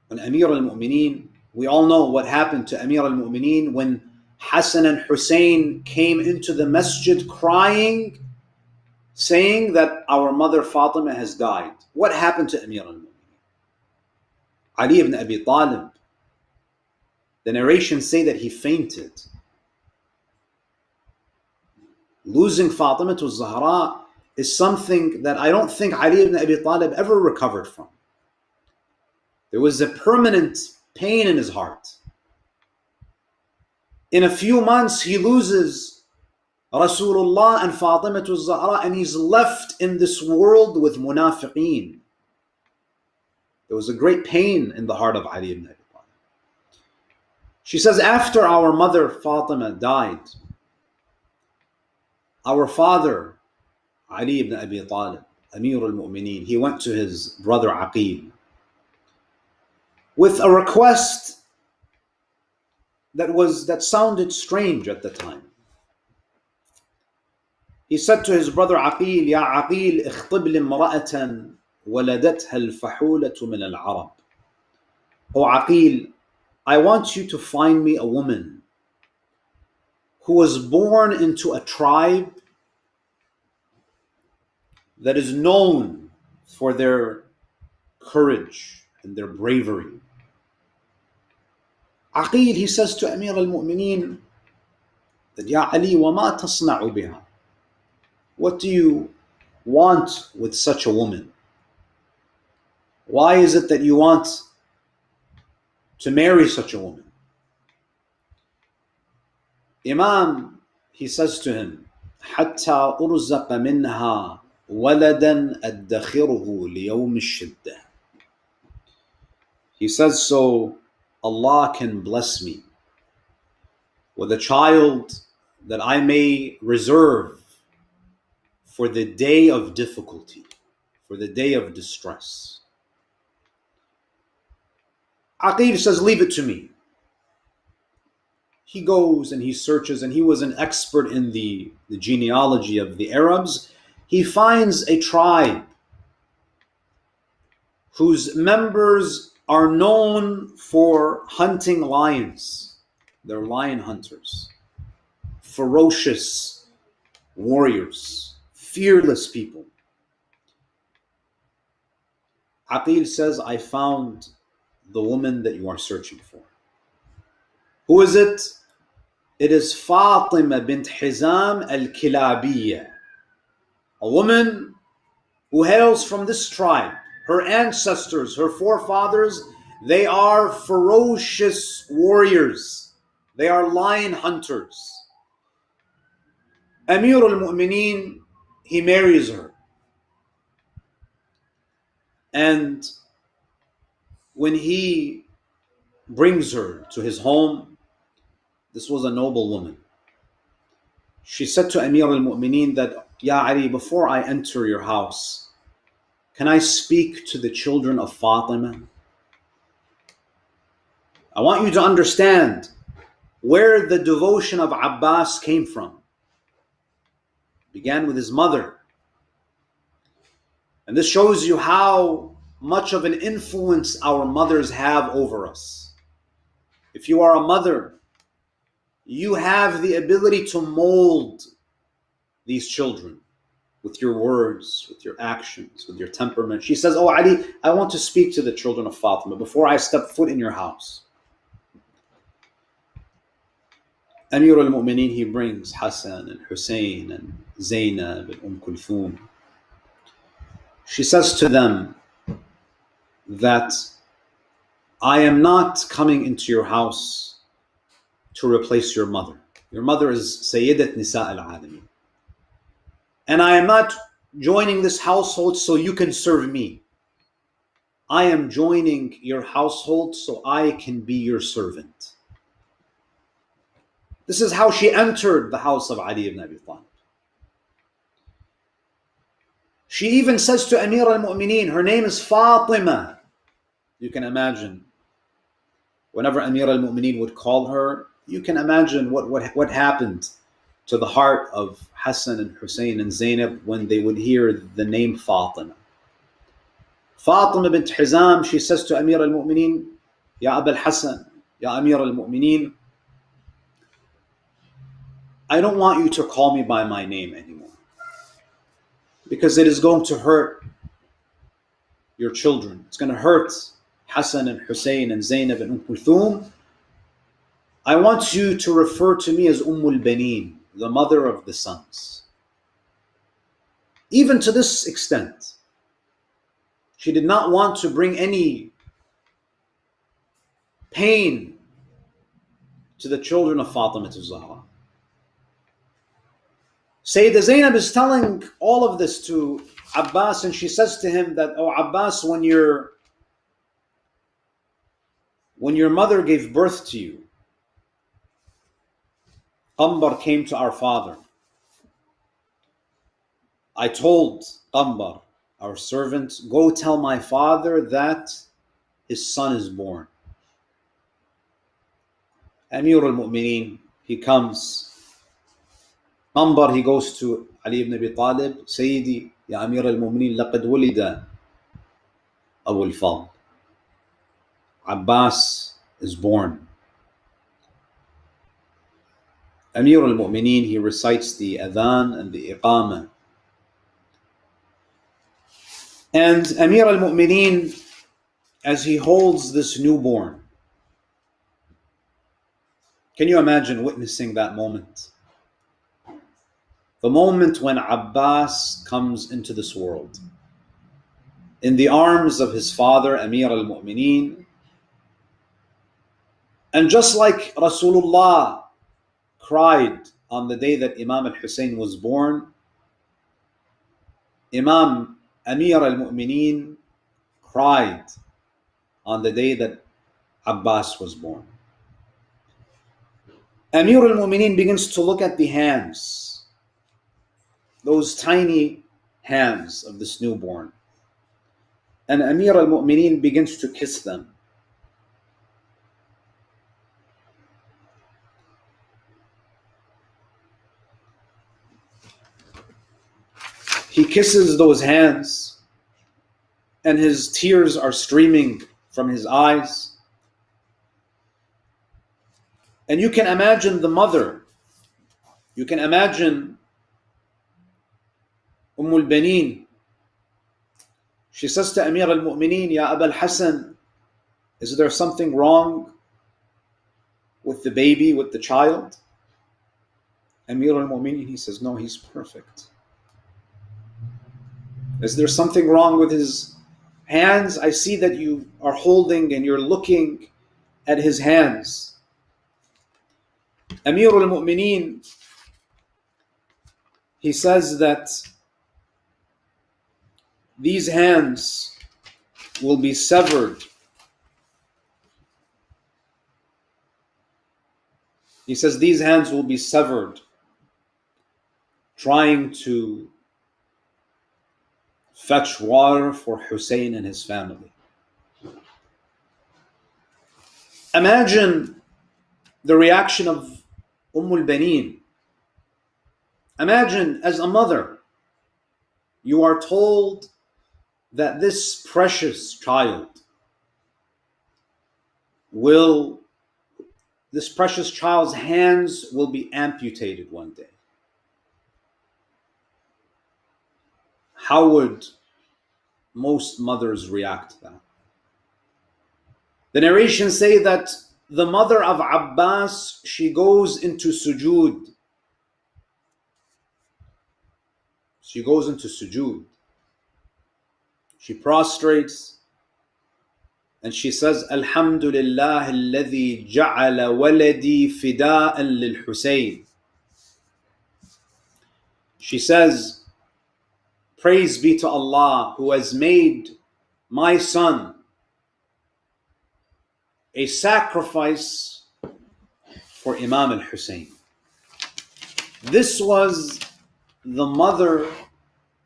When Amir al-Mu'mineen, we all know what happened to Amir al-Mu'mineen when Hassan and Hussein came into the masjid crying, saying that our mother Fatima has died. What happened to Amir al-Mu'mineen? Ali ibn Abi Talib, the narrations say that he fainted. Losing Fatima to Zahra is something that I don't think Ali ibn Abi Talib ever recovered from. There was a permanent pain in his heart. In a few months, he loses Rasulullah and Fatima to Zahra, and he's left in this world with munafiqeen. There was a great pain in the heart of Ali ibn Abi Talib. She says, after our mother Fatima died, our father, Ali ibn Abi Talib, Amir al-Mu'mineen, he went to his brother Aqil with a request that sounded strange at the time. He said to his brother Aqil, Ya Aqil, اخطب لي امرأة ولدتها الفحولة من العرب. O Aqil, I want you to find me a woman who was born into a tribe that is known for their courage and their bravery. Aqil, he says to Amir al-Mu'mineen, that Ya Ali, وَمَا تَصْنَعُ بِهَا? What do you want with such a woman? Why is it that you want to marry such a woman? Imam, he says to him, حَتَّى أُرْزَقَ مِنْهَا وَلَدًا أَدَّخِرُهُ لِيَوْمِ الشِّدَّةِ. He says, so Allah can bless me with a child that I may reserve for the day of difficulty, for the day of distress. Aqil says, leave it to me. He goes and he searches, and he was an expert in the genealogy of the Arabs. He finds a tribe whose members are known for hunting lions. They're lion hunters, ferocious warriors, fearless people. Aqil says, I found the woman that you are searching for. Who is it? It is Fatima bint Hizam al-Kilabiyya, a woman who hails from this tribe. Her ancestors, her forefathers, they are ferocious warriors. They are lion hunters. Amir al-Mu'mineen, he marries her. And when he brings her to his home, this was a noble woman. She said to Amir al-Mu'mineen that, Ya Ali, before I enter your house, can I speak to the children of Fatima? I want you to understand where the devotion of Abbas came from. It began with his mother. And this shows you how much of an influence our mothers have over us. If you are a mother, you have the ability to mold these children with your words, with your actions, with your temperament. She says, oh Ali, I want to speak to the children of Fatima before I step foot in your house. Amir al-Mu'mineen, he brings Hassan and Hussein and Zainab and Kulthum. She says to them that I am not coming into your house to replace your mother. Your mother is Sayyidat Nisa al-Alamin. And I am not joining this household so you can serve me. I am joining your household so I can be your servant. This is how she entered the house of Ali ibn Abi Talib. She even says to Amir al-Mu'mineen, her name is Fatima. You can imagine, whenever Amir al-Mu'mineen would call her, you can imagine what happened to the heart of Hassan and Hussein and Zainab when they would hear the name Fatima. Fatima bint Hizam, she says to Amir al-Mu'mineen, Ya Abul Hassan, Ya Amir al-Mu'mineen, I don't want you to call me by my name anymore, because it is going to hurt your children. It's going to hurt Hassan and Hussein and Zainab and Kulthum. I want you to refer to me as Ummul Baneen, the mother of the sons. Even to this extent, she did not want to bring any pain to the children of Fatima Zahra. Sayyida Zainab is telling all of this to Abbas, and she says to him that, "Oh Abbas, when your mother gave birth to you, Qambar came to our father. I told Qambar, our servant, go tell my father that his son is born." Amir al-Mu'mineen, he comes. Qambar, he goes to Ali ibn Abi Talib, "Sayyidi, ya Amir al-Mu'mineen, laqad wulida Abu al-Fadl. Abbas is born." Amir al-Mu'mineen, he recites the adhan and the iqamah. And Amir al-Mu'mineen, as he holds this newborn, can you imagine witnessing that moment? The moment when Abbas comes into this world, in the arms of his father, Amir al-Mu'mineen. And just like Rasulullah cried on the day that Imam al-Hussein was born, Imam Amir al-Mu'mineen cried on the day that Abbas was born. Amir al-Mu'mineen begins to look at the hands, those tiny hands of this newborn. And Amir al-Mu'mineen begins to kiss them. He kisses those hands, and his tears are streaming from his eyes. And you can imagine the mother. You can imagine al-Baneen. She says to Amir al-Mu'mineen, "Ya Aba al-Hasan, is there something wrong with the baby, with the child?" Amir al-Mu'mineen, he says, "No, he's perfect." "Is there something wrong with his hands? I see that you are holding and you're looking at his hands." Amir al-Mu'mineen, he says that these hands will be severed. He says these hands will be severed trying to fetch water for Hussein and his family. Imagine the reaction of al-Baneen. Imagine, as a mother, you are told that this precious child's hands will be amputated one day. How would most mothers react to that? The narrations say that the mother of Abbas, she goes into sujood. She goes into sujood. She prostrates and she says, "Alhamdulillah alladhi ja'ala waladi fida'an lil Hussein." She says, "Praise be to Allah who has made my son a sacrifice for Imam al-Hussein." This was the mother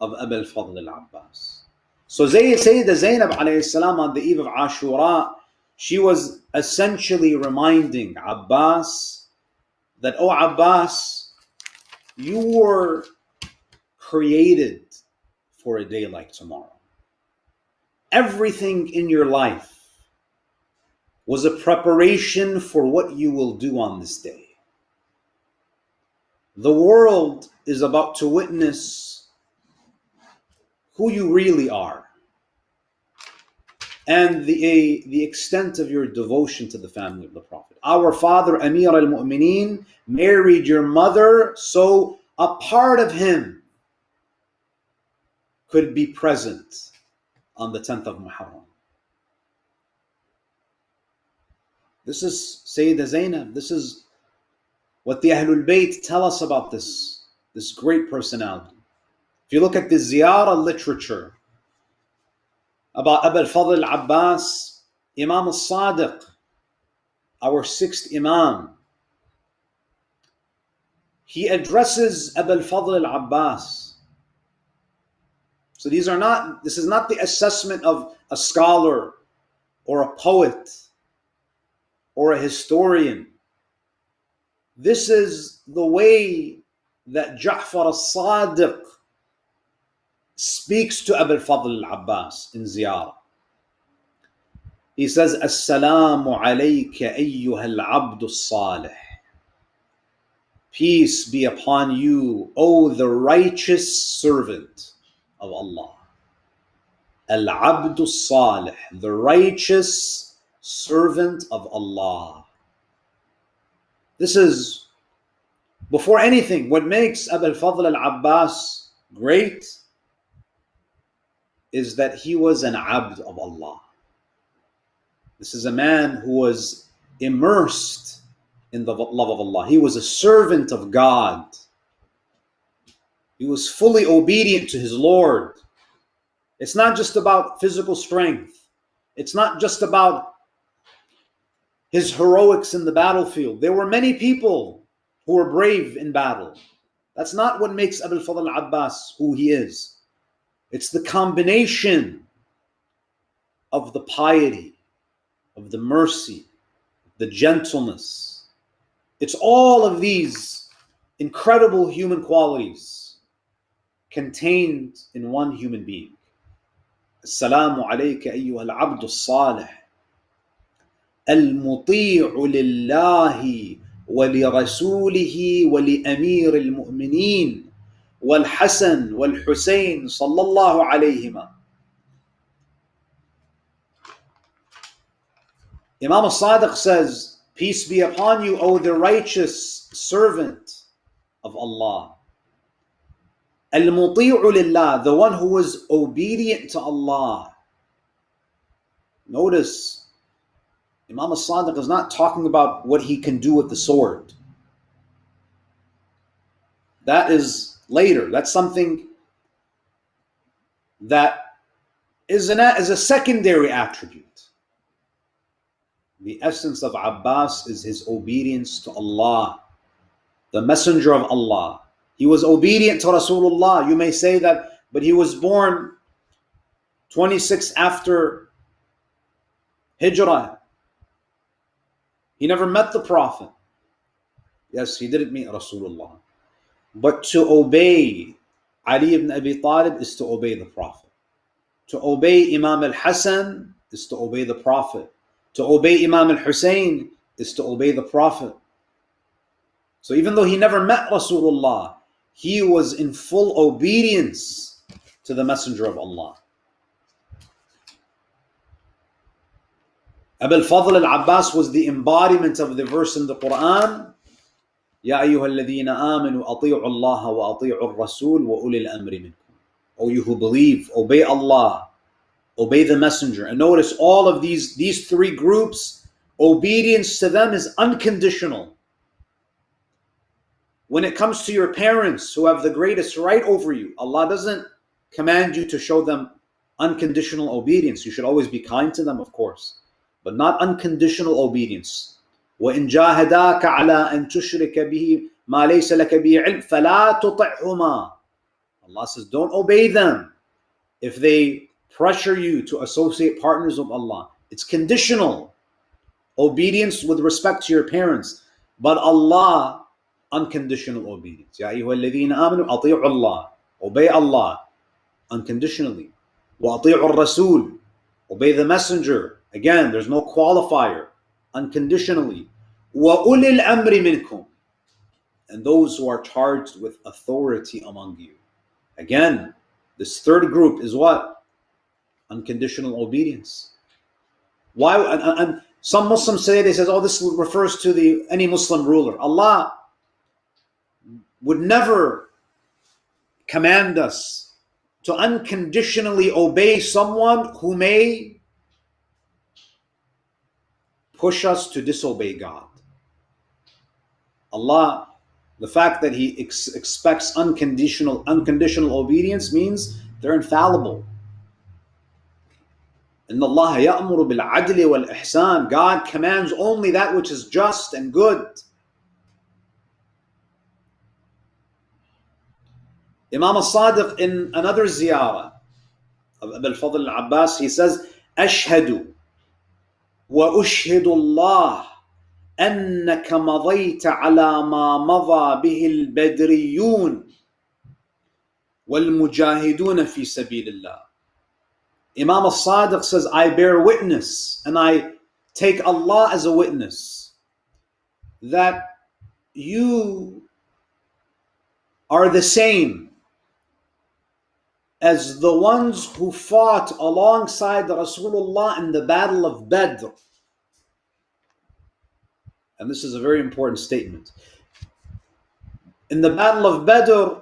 of Abu al-Fadl al-Abbas. So Sayyida Zainab alayhi salam, on the eve of Ashura, she was essentially reminding Abbas that, "Oh Abbas, you were created for a day like tomorrow. Everything in your life was a preparation for what you will do on this day. The world is about to witness who you really are. and the extent of your devotion to the family of the Prophet. Our father, Amir al-Mu'mineen, married your mother, so a part of him could be present on the 10th of Muharram. This is Sayyida Zainab. This is what the Ahlul Bayt tell us about this great personality. If you look at the ziyarah literature about Abu al-Fadl al-Abbas, Imam al-Sadiq, our sixth Imam, he addresses Abu al-Fadl al-Abbas. So this is not the assessment of a scholar or a poet or a historian. This is the way that Ja'far al-Sadiq speaks to Abu al-Fadl al-Abbas in ziyarah. He says, Assalamu alayka ayyuha al-abdu salih. Peace be upon you, O the righteous servant of Allah. Al-abdu salih, the righteous servant of Allah. This is, before anything, what makes Abu al-Fadl al-Abbas great is that he was an abd of Allah. This is a man who was immersed in the love of Allah. He was a servant of God. He was fully obedient to his Lord. It's not just about physical strength. It's not just about his heroics in the battlefield. There were many people who were brave in battle. That's not what makes Abu al-Fadl al-Abbas who he is. It's the combination of the piety, of the mercy, the gentleness. It's all of these incredible human qualities contained in one human being. Assalamu alayka ayyuha al-abdu salih. المطيع لله ولرسوله ولأمير المؤمنين والحسن والحسين صلى الله عليهما. Imam al-Sadiq says, peace be upon you, O the righteous servant of Allah. Al-muti'u lillah, the one who was obedient to Allah. Notice, Imam al-Sadiq is not talking about what he can do with the sword. That is later. That's something that is a secondary attribute. The essence of Abbas is his obedience to Allah, the messenger of Allah. He was obedient to Rasulullah. You may say that, but he was born 26 after Hijrah. He never met the Prophet. Yes, he didn't meet Rasulullah. But to obey Ali ibn Abi Talib is to obey the Prophet. To obey Imam al-Hasan is to obey the Prophet. To obey Imam al-Hussein is to obey the Prophet. So even though he never met Rasulullah, he was in full obedience to the Messenger of Allah. Abu al-Fadl al-Abbas was the embodiment of the verse in the Quran, Ya ayyuha alladhina amanu ati'u Allah wa ati'u ar-rasul wa ulil amri minkum. O you who believe, obey Allah, obey the Messenger. And notice all of these three groups, obedience to them is unconditional. When it comes to your parents who have the greatest right over you, Allah doesn't command you to show them unconditional obedience. You should always be kind to them, of course, but not unconditional obedience. وَإِنْ جَاهَدَاكَ عَلَىٰ أَن تُشْرِكَ بِهِ مَا لَيْسَ لَكَ بِهِ عِلْمٍ فَلَا تُطِعْهُمَا. Allah says, don't obey them if they pressure you to associate partners with Allah. It's conditional obedience with respect to your parents, but Allah, unconditional obedience. Ya ayyuha alladhina amanu ati'u Allah, obey Allah unconditionally. Wa ati'u ar-rasul, obey the messenger. Again, there's no qualifier, unconditionally. Wa ulil amri minkum, and those who are charged with authority among you. Again, this third group is what? Unconditional obedience. Why? And some Muslims say, they says, oh, this refers to any Muslim ruler. Allah would never command us to unconditionally obey someone who may push us to disobey God. Allah, the fact that He expects unconditional obedience means they're infallible. إن الله يأمر بالعدل والإحسان. God commands only that which is just and good. Imam al-Sadiq, in another ziyarah of Abu al-Fadl al-Abbas, he says, أشهد وأشهد الله أنك مضيت على ما مضى به البدريون والمجاهدون في سبيل الله. Imam al-Sadiq says, I bear witness and I take Allah as a witness that you are the same as the ones who fought alongside Rasulullah in the Battle of Badr. And this is a very important statement. In the Battle of Badr,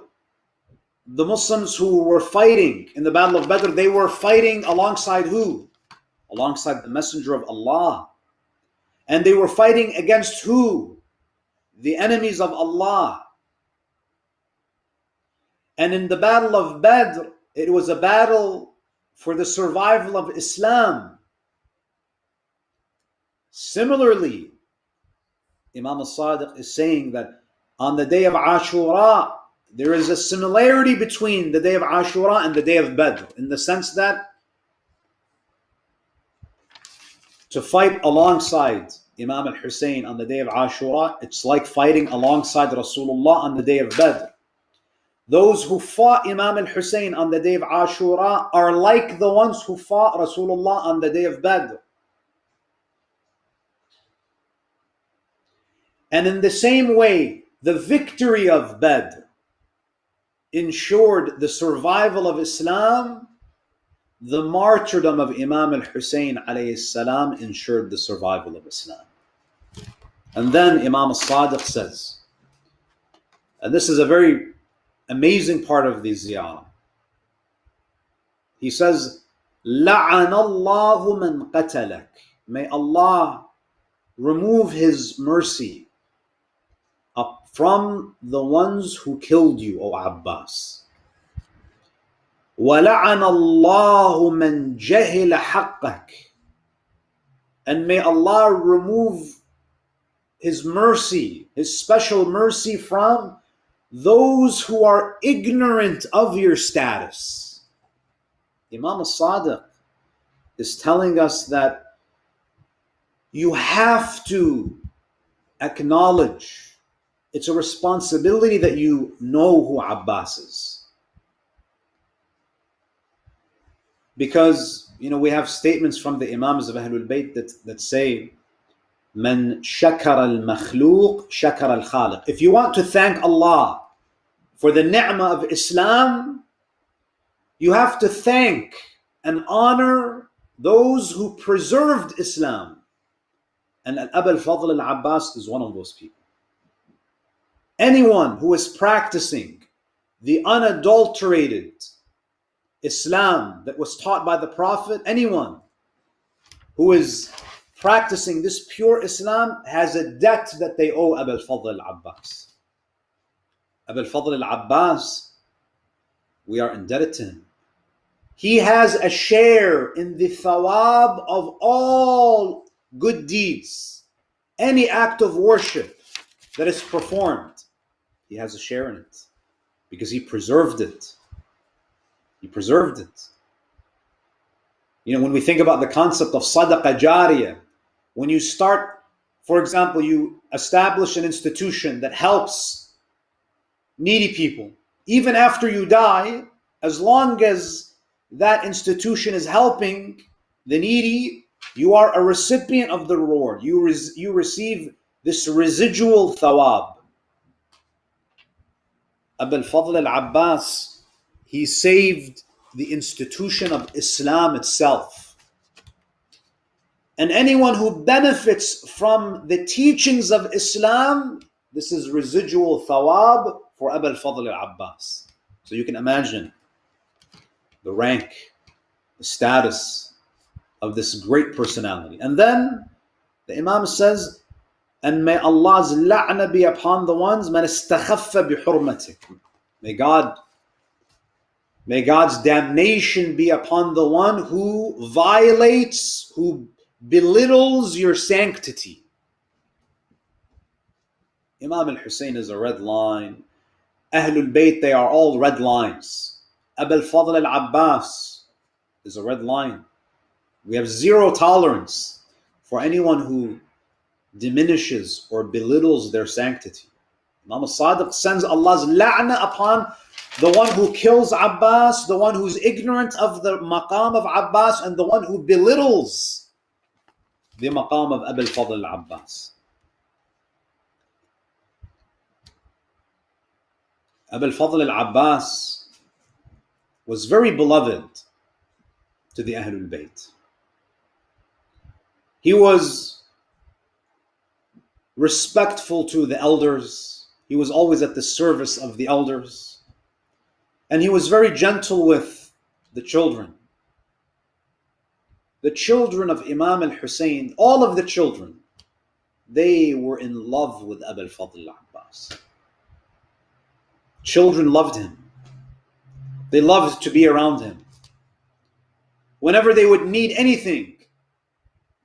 the Muslims who were fighting in the Battle of Badr, they were fighting alongside who? Alongside the Messenger of Allah. And they were fighting against who? The enemies of Allah. And in the Battle of Badr, it was a battle for the survival of Islam. Similarly, Imam al-Sadiq is saying that on the day of Ashura, there is a similarity between the day of Ashura and the day of Badr, in the sense that to fight alongside Imam al-Hussein on the day of Ashura, it's like fighting alongside Rasulullah on the day of Badr. Those who fought Imam al-Hussein on the day of Ashura are like the ones who fought Rasulullah on the day of Badr. And in the same way, the victory of Badr ensured the survival of Islam. The martyrdom of Imam al-Hussein alayhi salam ensured the survival of Islam. And then Imam al-Sadiq says, and this is a very amazing part of the ziyarah. He says, لَعَنَ اللَّهُ مَنْ قَتَلَكَ. May Allah remove His mercy up from the ones who killed you, O Abbas. وَلَعَنَ اللَّهُ مَنْ جَهِلَ حَقَّكَ. And may Allah remove His mercy, His special mercy from those who are ignorant of your status. Imam al-Sadiq is telling us that you have to acknowledge, it's a responsibility that you know who Abbas is. Because, we have statements from the Imams of Ahlul Bayt that say, Man shakara al-makhluq, shakara al-khaliq. If you want to thank Allah for the ni'mah of Islam, you have to thank and honor those who preserved Islam. And Abu al-Fadl al-Abbas is one of those people. Anyone who is practicing the unadulterated Islam that was taught by the Prophet, anyone who is practicing this pure Islam has a debt that they owe Abu al-Fadl al-Abbas. Abu al-Fadl al-Abbas, we are indebted to him. He has a share in the thawab of all good deeds. Any act of worship that is performed, he has a share in it because he preserved it. He preserved it. When we think about the concept of sadaqah jariyah, when you start, for example, you establish an institution that helps needy people, even after you die, as long as that institution is helping the needy, you are a recipient of the reward. You receive this residual thawab. Abu al-Fadl al-Abbas, he saved the institution of Islam itself. And anyone who benefits from the teachings of Islam, this is residual thawab for Abu al-Fadl al-Abbas. So you can imagine the rank, the status of this great personality. And then the Imam says, and may Allah's la'na be upon the ones man istakhaffa bi hurmatik. May God's damnation be upon the one who violates, who belittles your sanctity. Imam al-Hussein is a red line. Ahlul Bayt, they are all red lines. Abu al-Fadl al-Abbas is a red line. We have zero tolerance for anyone who diminishes or belittles their sanctity. Imam al-Sadiq sends Allah's la'na upon the one who kills Abbas, the one who's ignorant of the maqam of Abbas, and the one who belittles the maqam of Abu al-Fadl al-Abbas. Abu al-Fadl al-Abbas was very beloved to the Ahlul Bayt. He was respectful to the elders. He was always at the service of the elders. And he was very gentle with the children. The children of Imam al-Hussein, all of the children, they were in love with Abu al-Fadl al-Abbas. Children loved him. They loved to be around him. Whenever they would need anything,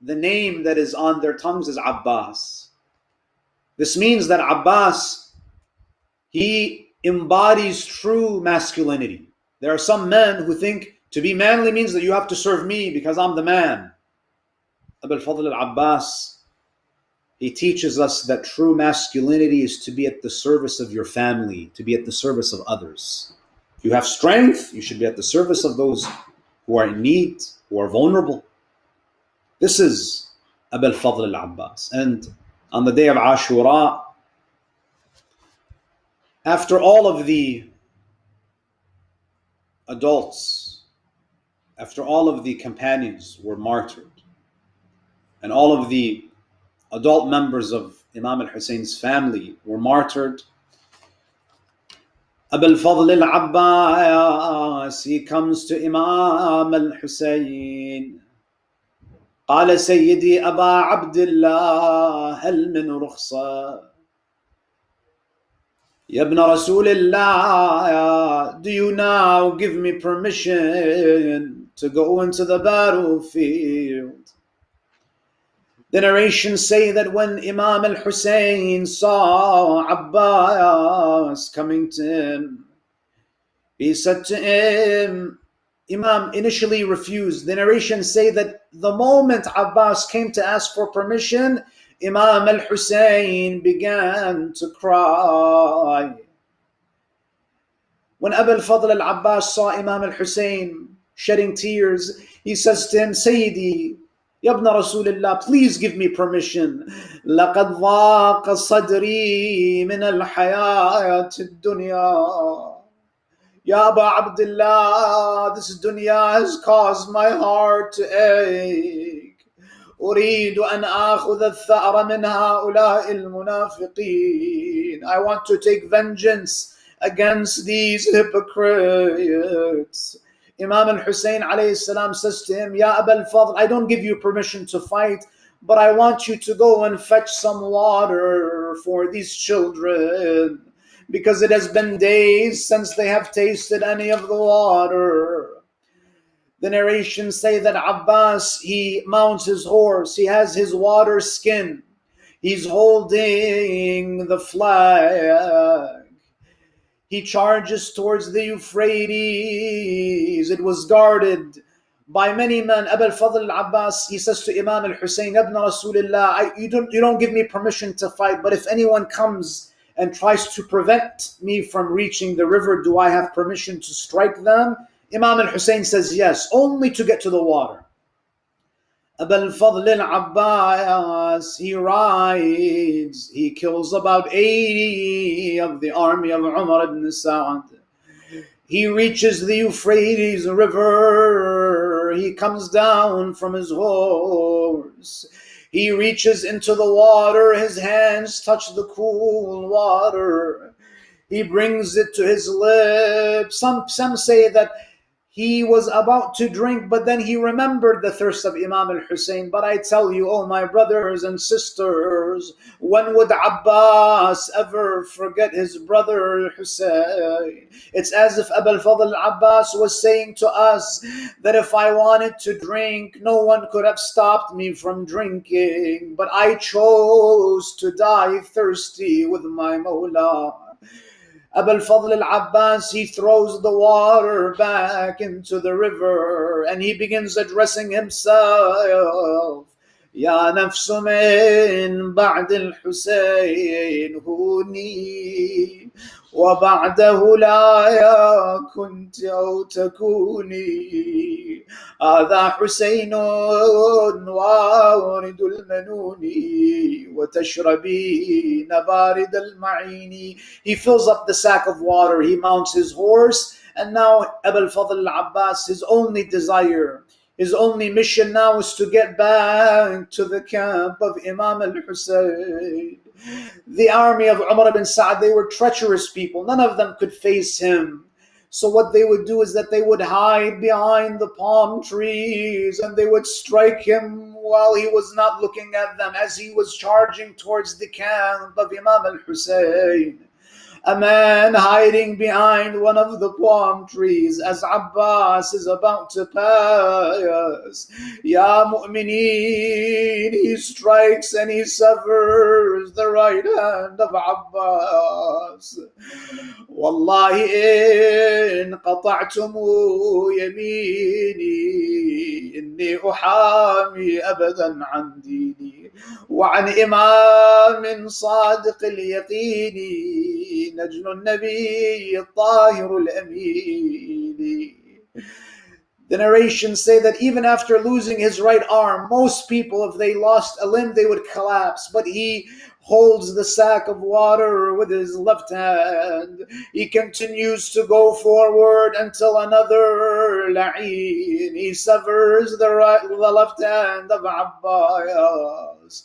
the name that is on their tongues is Abbas. This means that Abbas, he embodies true masculinity. There are some men who think to be manly means that you have to serve me because I'm the man. Abu al-Fadl al-Abbas, he teaches us that true masculinity is to be at the service of your family, to be at the service of others. If you have strength, you should be at the service of those who are in need, who are vulnerable. This is Abu al-Fadl al-Abbas. And on the day of Ashura, after all of the adults, after all of the companions were martyred, and all of the adult members of Imam al-Hussein's family were martyred, Abu al-Fadl al-Abbas, he comes to Imam al-Hussein. قال سيدي أبا عبد الله هل من رخصة يا ابن رسول الله, do you now give me permission to go into the battlefield? The narrations say that when Imam al-Hussein saw Abbas coming to him, he said to him, Imam initially refused. The narrations say that the moment Abbas came to ask for permission, Imam al-Hussein began to cry. When Abu al-Fadl al-Abbas saw Imam al-Hussein shedding tears, he says to him, Sayyidi, Ya ibn Rasulullah, please give me permission. لَقَدْ ضَاقَ صَدْرِي مِنَ الْحَيَاةِ الدُّنْيَا. Ya Aba Abdullah, this dunya has caused my heart to ache. أريد أن آخذ الثأر من هؤلاء المنافقين. I want to take vengeance against these hypocrites. Imam al-Hussein alayhi salam says to him, Ya Abu al-Fadl, I don't give you permission to fight, but I want you to go and fetch some water for these children, because it has been days since they have tasted any of the water. The narrations say that Abbas, he mounts his horse, he has his water skin, he's holding the flag. He charges towards the Euphrates. It was guarded by many men. Abu al-Fadl al-Abbas, he says to Imam al-Hussein, Ibn Rasulullah, you don't give me permission to fight, but if anyone comes and tries to prevent me from reaching the river, do I have permission to strike them? Imam al-Hussein says yes, only to get to the water. Abu al-Fadl al-Abbas, he rides, he kills about 80 of the army of Umar ibn Sa'ad. He reaches the Euphrates River, he comes down from his horse. waters. He reaches into the water, his hands touch the cool water. He brings it to his lips. Some say that he was about to drink, but then he remembered the thirst of Imam al-Hussein. But I tell you, oh my brothers and sisters, when would Abbas ever forget his brother Hussein? It's as if Abu al-Fadl Abbas was saying to us that if I wanted to drink, no one could have stopped me from drinking, but I chose to die thirsty with my Mawla. Abu al-Fadl al-Abbas, he throws the water back into the river and he begins addressing himself. يا نفس من بعد الحسين هوني وبعده لا كنت أو تكوني هذا حسين وارد المنون وتشربين بارد المعين. He fills up the sack of water, he mounts his horse, and now Abu al-Fadl al-Abbas, his only desire, his only mission now is to get back to the camp of Imam al-Hussein. The army of Umar ibn Sa'd, they were treacherous people. None of them could face him. So what they would do is that they would hide behind the palm trees and they would strike him while he was not looking at them as he was charging towards the camp of Imam al-Hussein. A man hiding behind one of the palm trees as Abbas is about to pass. Ya mu'mineen, he strikes and he severs the right hand of Abbas. Wallahi in qata'tumu yamini inni uhami abadan an dini وعن إمام صادق اليقين نجل النبي الطاهر الأمين. The narrations say that even after losing his right arm, most people, if they lost a limb, they would collapse. But he holds the sack of water with his left hand. He continues to go forward until another la'een. He severs the left hand of Abbas.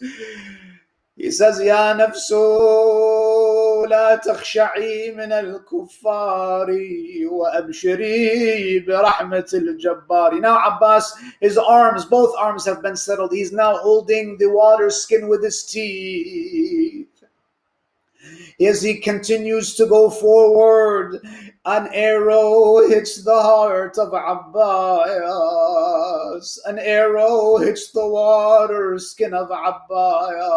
He says, Ya nafsu la takhsha'i min al-kuffari wa abshiri bi rahmatil jabbari. Now Abbas, his arms, both arms have been settled. He's now holding the water skin with his teeth. As he continues to go forward, an arrow hits the heart of Abbas. An arrow hits the water skin of Abbas.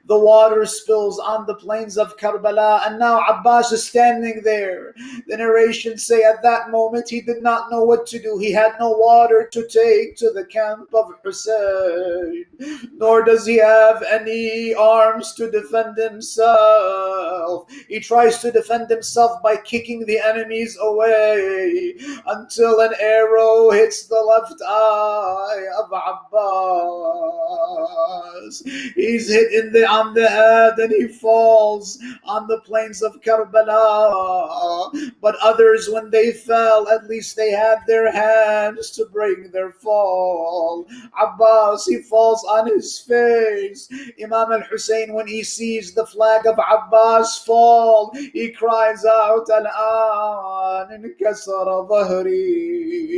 The water spills on the plains of Karbala, and now Abbas is standing there. The narrations say at that moment he did not know what to do. He had no water to take to the camp of Hussein, nor does he have any arms to defend himself. He tries to defend himself by kicking the enemies away until an arrow hits the left eye of Abbas. He's hit on the head and he falls on the plains of Karbala. But others, when they fell, at least they had their hands to break their fall. Abbas, he falls on his face. Imam al-Hussein, when he sees the flag of Abbas fall, he cries out, Al-an inkasara dhahri.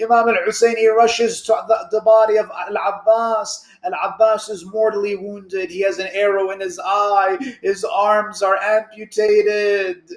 Imam al-Hussein, he rushes to the body of Al-Abbas. Al-Abbas is mortally wounded. He has an arrow in his eye. His arms are amputated.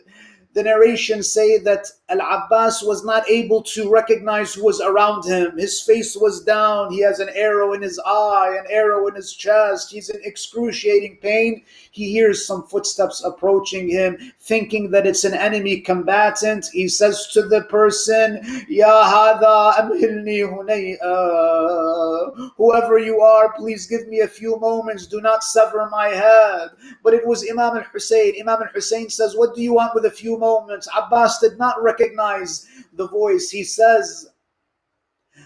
The narrations say that Al-Abbas was not able to recognize who was around him. His face was down. He has an arrow in his eye, an arrow in his chest. He's in excruciating pain. He hears some footsteps approaching him, thinking that it's an enemy combatant. He says to the person, Ya hada amhilni hunay'a. Whoever you are, please give me a few moments. Do not sever my head. But it was Imam al-Hussein. Imam al-Hussein says, what do you want with a few moments? Abbas did not recognize the voice. He says,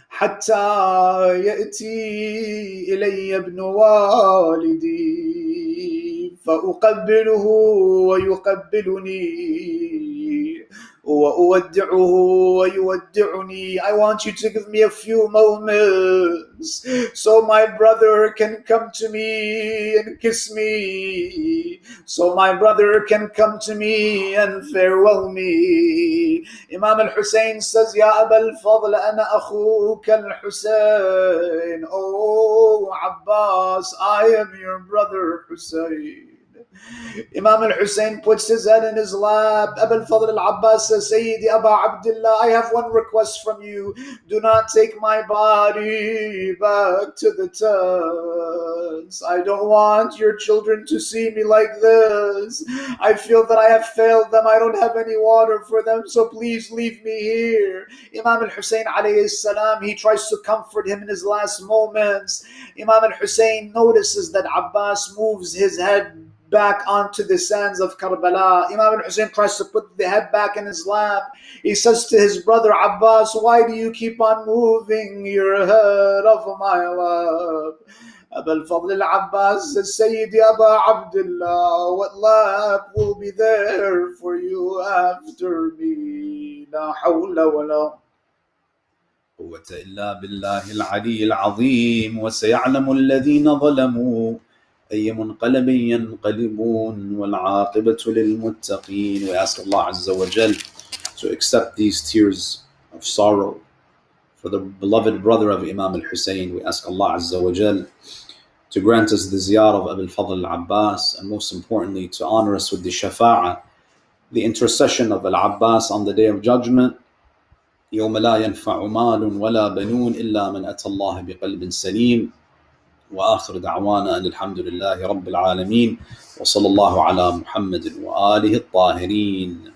حتى يأتي إلي ابن والدي فأقبله ويقبلني وأودعه ويودعني. I want you to give me a few moments so my brother can come to me and kiss me, so my brother can come to me and farewell me. Imam al-Hussein says, Ya Aba al-Fadl, ana akhuka al-Hussein. Oh Abbas, I am your brother Hussein. Imam al-Hussein puts his head in his lap. Abu al-Fadl al-Abbas says, Sayyidi Aba Abdullah, I have one request from you. Do not take my body back to the tents. I don't want your children to see me like this. I feel that I have failed them. I don't have any water for them, so please leave me here. Imam al-Hussein alayhi salam, he tries to comfort him in his last moments. Imam al-Hussein notices that Abbas moves his head back onto the sands of Karbala. Imam al-Hussein tries to put the head back in his lap. He says to his brother Abbas, why do you keep on moving your head off of my lap? Abu al-Fadl al-Abbas says, Sayyidi Aba Abdullah, what lap will be there for you after me? La hawla wa la قوة إلا بالله العلي العظيم. وسيعلم الذين ظلموا أي منقلب ينقلبون والعاقبة للمتقين. We ask Allah Azza wa Jal to accept these tears of sorrow for the beloved brother of Imam al-Hussein. We ask Allah Azza wa Jal to grant us the ziyarah of Abu al-Fadl al-Abbas, and most importantly to honor us with the shafa'ah, the intercession of Al-Abbas on the Day of Judgment. يوم لا ينفع مال ولا بنون إلا من أتى الله بقلب سليم. وآخر دعوانا أن الحمد لله رب العالمين وصلى الله على محمد وآله الطاهرين.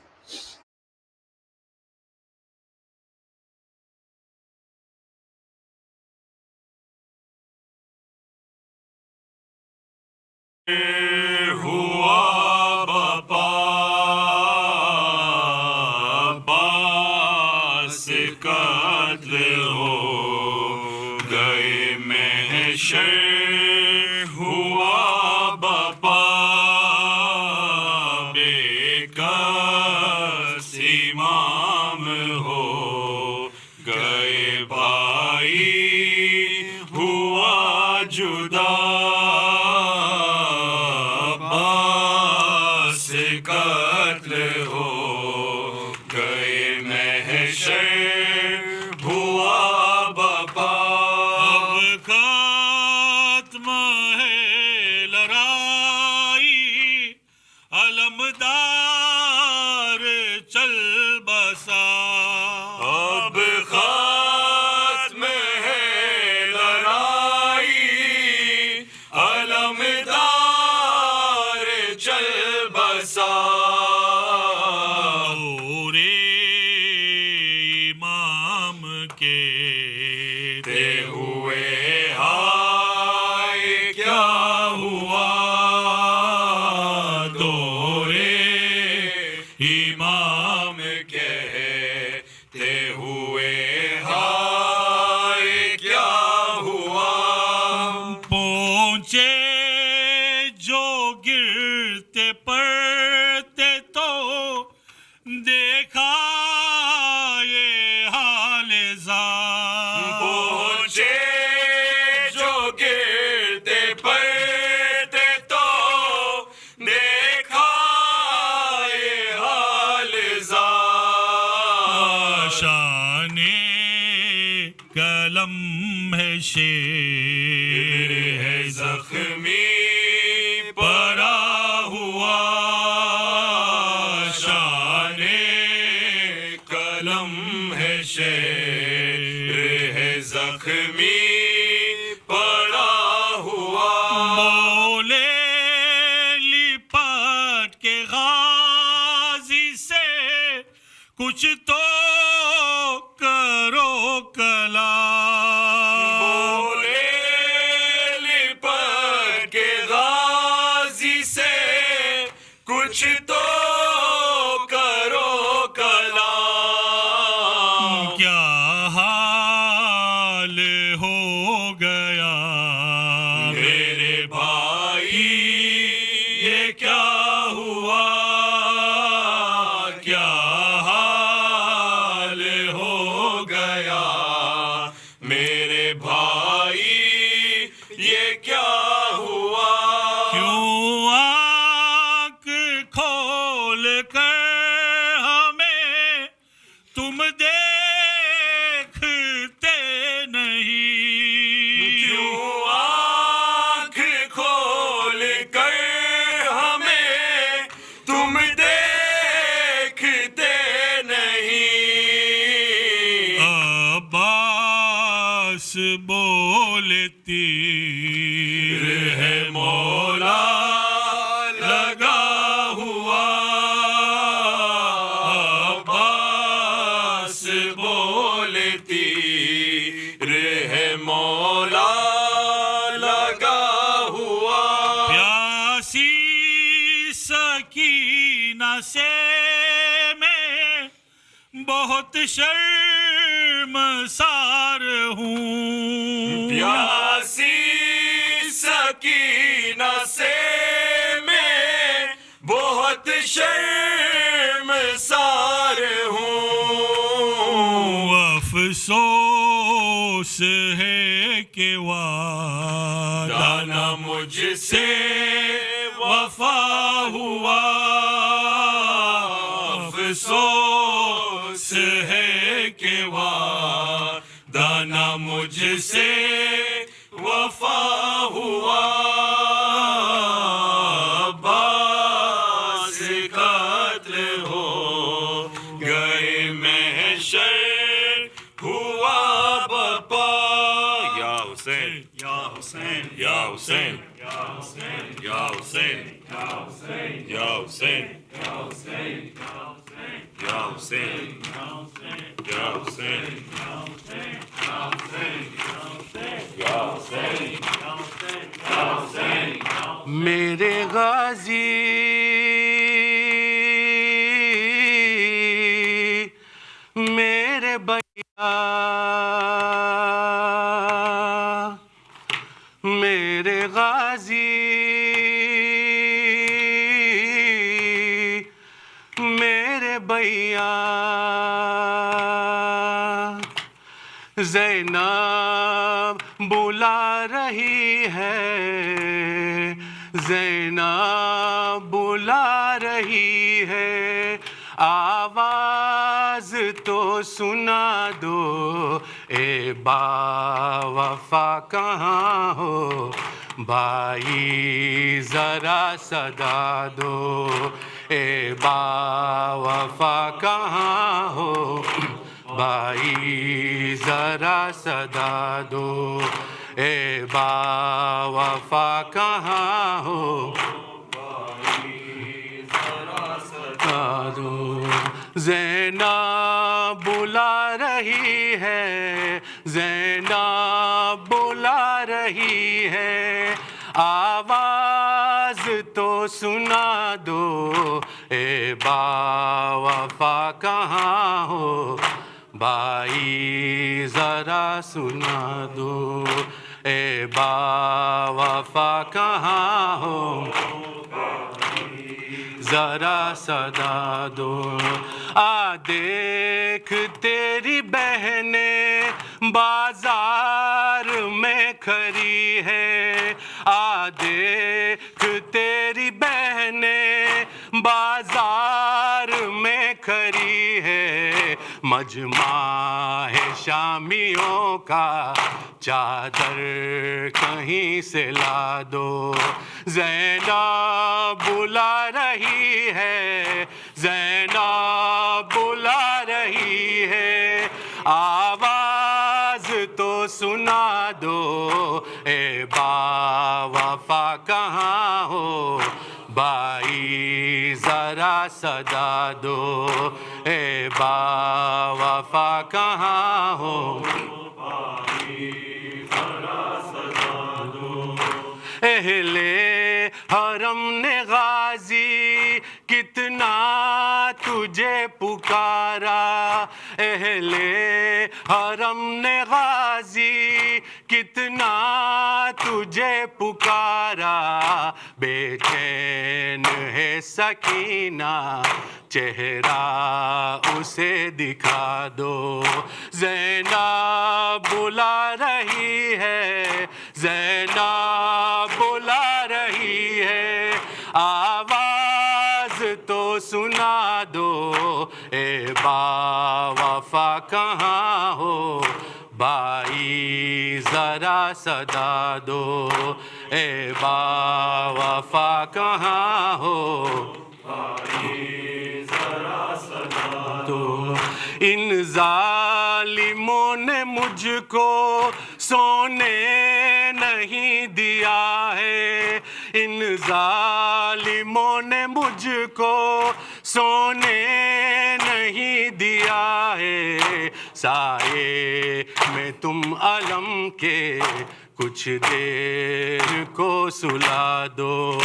شیر ہے زخمی پڑا ہوا شان قلم ہے شیر ہے زخمی پڑا ہوا بولے لپٹ کے غازی سے کچھ تو کرو کلام کچھ تو کرو کلام کیا حال ہو گیا میرے بھائی یہ کیا ہوا کیا تیر ہے مولا لگا ہوا عباس بولے تیر ہے مولا لگا ہوا پیاسی سکینہ سے میں بہت شرمسار ہوں پیاسی سکینہ سے میں بہت شرمسار ہوں افسوس ہے کہ وعدہ نہ مجھ سے وفا ہوا افسوس ہے کہ وعدہ نہ مجھ سے وفا ہوا عباس قتل ہو گئے محشر ہوا بپا یا حسین یا حسین یا حسین یا حسین یا حسین یا حسین یا حسین یا حسین یا حسین میرے غازی میرے بھیا میرے غازی میرے بھیا زینب بلا رہی ہے زینب بلا رہی ہے آواز تو سنا دو اے با وفا کہاں ہو بھائی ذرا صدا دو اے با وفا کہاں ہو بھائی ذرا صدا دو اے با وفا کہاں ہو زینب بلا رہی ہے زینب بلا رہی ہے آواز تو سنا دو اے با وفا کہاں ہو بھائی ذرا سنا دو اے با وفا کہاں ہو ذرا صدا دو دیکھ تیری بہنیں بازار میں کھڑی ہے دیکھ تیری بہنیں بازار میں کھڑی ہے مجمع ہے شامیوں کا چادر کہیں سے لا دو زینب بلا رہی ہے زینب بلا رہی ہے آواز تو سنا دو اے با وفا کہاں ہو بھائی ذرا صدا دو اے با وفا کہاں ہو اہل حرم نے غازی کتنا تجھے پکارا اہل حرم نے غازی کتنا تجھے پکارا بے چین ہے سکینہ چہرہ اسے دکھا دو زینب بلا رہی ہے زینب بلا رہی ہے آواز تو سنا دو اے با وفا کہاں ہو بھائی ذرا صدا دو اے با وفا کہاں ہو ان ظالموں نے مجھ کو سونے نہیں دیا ہے ان ظالموں نے مجھ کو سونے نہیں دیا ہے سائے میں تم علم کے کچھ دیر کو سلا دو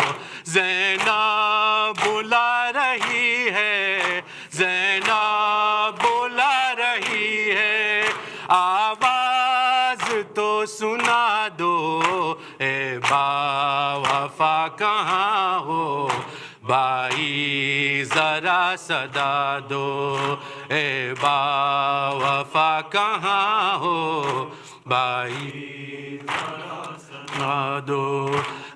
زینب بلا رہی ہے زینب بلا رہی ہے آواز تو سنا دو اے با وفا کہاں ہو بھائی ذرا صدا دو اے با وفا کہاں ہو بھائی ذرا دو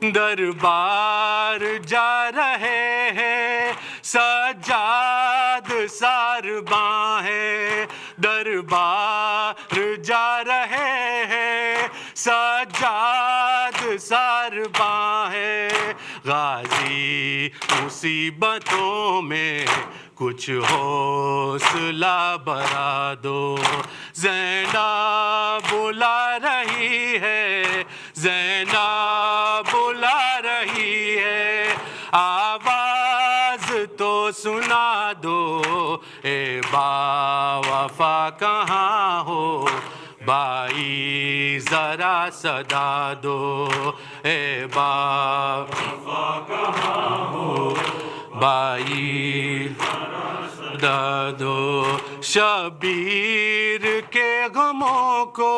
دربار جا رہے ہیں سجاد سارباں ہے دربار جا رہے ہیں سجاد سارباں ہے غازی مصیبتوں میں کچھ حوصلہ برا دو زینب بلا رہی ہے زینب بلا رہی ہے آواز تو سنا دو اے با وفا کہاں ہو بھائی ذرا صدا دو اے با وفا کہاں ہو بھائی صدا دو شبیر کے غموں کو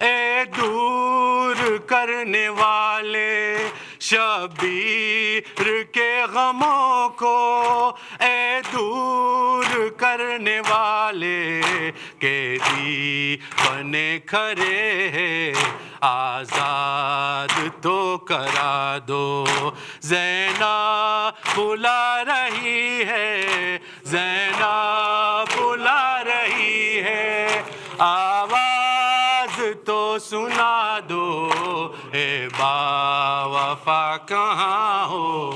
اے دور کرنے والے شبیر کے غموں کو اے دور کرنے والے قیدی بنے کھڑے ہیں آزاد تو کرا دو زینب بلا رہی ہے زینب بلا رہی ہے آواز تو سنا دو اے با وفا کہاں ہو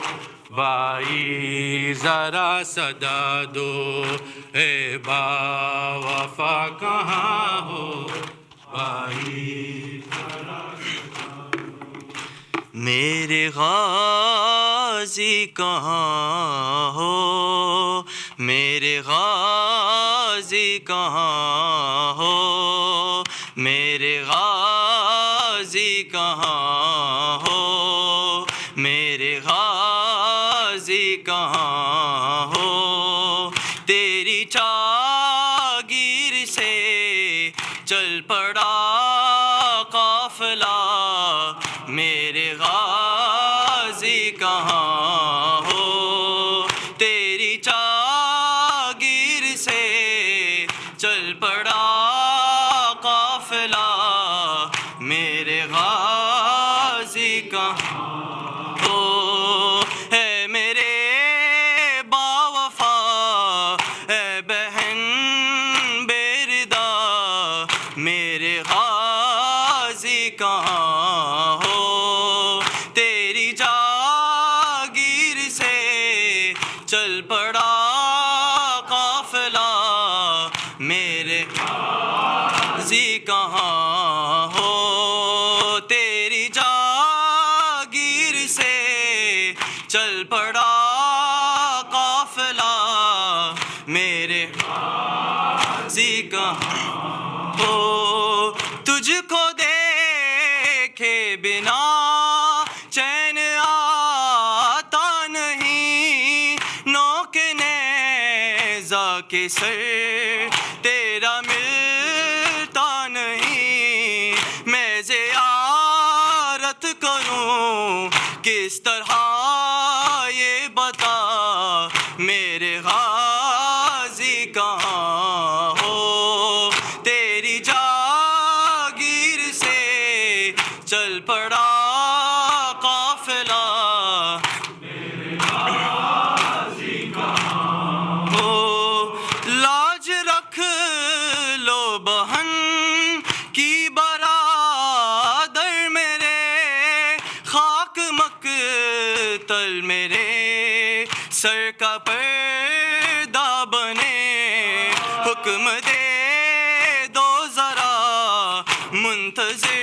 بھائی ذرا صدا دو اے با وفا کہاں ہو بھائی ذرا صدا دو میرے غازی کہاں ہو میرے غازی کہاں ہو میرے غازی کہاں ہو میرے غازی کہاں ہو تیری چاگیر سے چل پڑا قافلہ میرے غازی کہاں ہو تیری چاگیر سے چل پڑا قافلہ میرے غازی کہاں ہو ہے میرے با وفا اے بہن بیردا میرے غازی کہاں ہو تیری جاگیر سے چل پڑا قافلہ میرے غازی کہاں ہو تیری جاگیر سے چل پڑا قافلہ میرے غازی کہاں ہو تجھ کو دیکھے بنا چین آتا نہیں نوک نیزہ کے سر تیرا ملتا نہیں میں زیارت کروں کس طرح یہ بتا میرے غازی کہاں ہو تیری جاگیر سے چل پڑا قافلہ میرے غازی کہاں ہو لاج رکھ لو بہن کی برادر میرے خاک مقتل میرے سر کا پردہ بنے حکم دے دو ذرا منتظر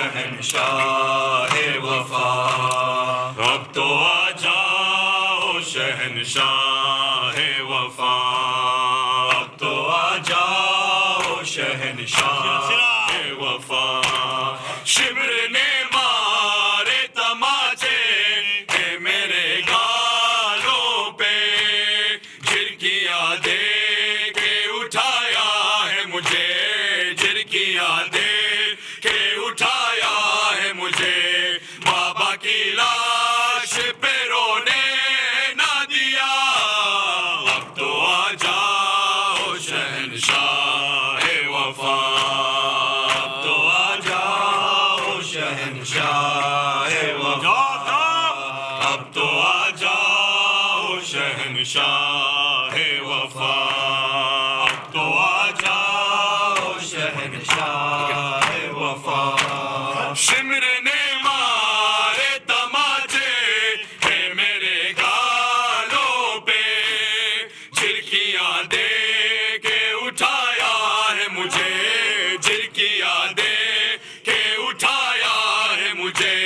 شہنشاہ وفا اب تو آ جاؤ شہنشاہ وفا اب تو آ جاؤ شہنشاہ وفا شمر نے مارے تماچے کہ میرے گالوں پہ جھرکیاں دے کے اٹھایا ہے مجھے جھرکیاں دے کے اٹھایا ہے مجھے بابا کی لاش پہ رونے نہ دیا اب تو آ جاؤ شہنشاہ وفا اب تو آ جاؤ شہنشاہ وفا اب تو آ جاؤ شہنشاہ وفا اب تو آ جاؤ شہنشاہ وفا شمر نے مارے تماچے ہے میرے گالوں پہ جھرکیاں دے کے اٹھایا ہے مجھے جھرکیاں دے کے اٹھایا ہے مجھے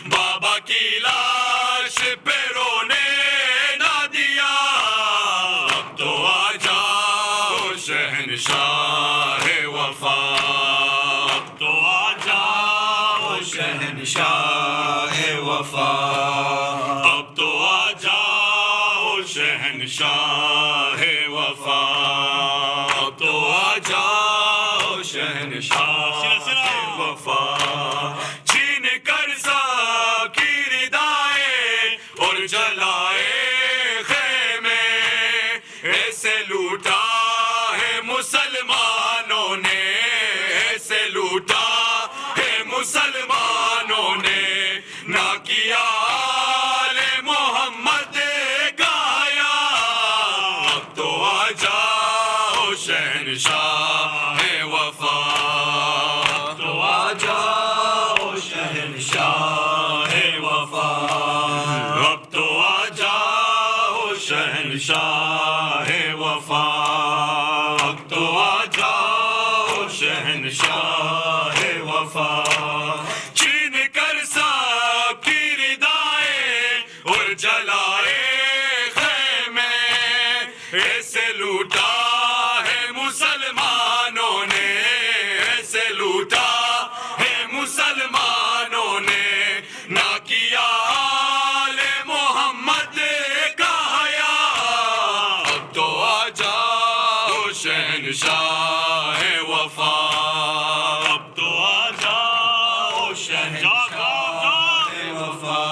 بابا کی لاش پہ رونے نہ دیا اب تو آ جاؤ شہنشاہ وفا اب تو آ جاؤ شہنشاہ وفا اب تو آ جاؤ شہنشاہ وفا اب تو آ جاؤ شہنشاہ وفا چھین کر سب کی ردائیں اور جلائے خیمے ایسے لوٹا ہے مسلمانوں نے ایسے لوٹا ہے مسلمانوں نے نہ کیا آل محمد گایا اب تو آ جاؤ شہنشاہ وفا اب تو آ جاؤ شہنشاہ وفا اب تو آ جاؤ شہنشاہ وفا اب تو آ جاؤ شہنشاہ وفا چھین کر سب کی ردائیں اور جلائے خیمے ایسے لوٹا ہے مسلمانوں نے ایسے لوٹا ہے مسلمانوں نے نہ کیا آل محمد کا حیا اب تو آ جاؤ شہنشاہ وفا اب تو آ جاؤ شہنشاہ وفا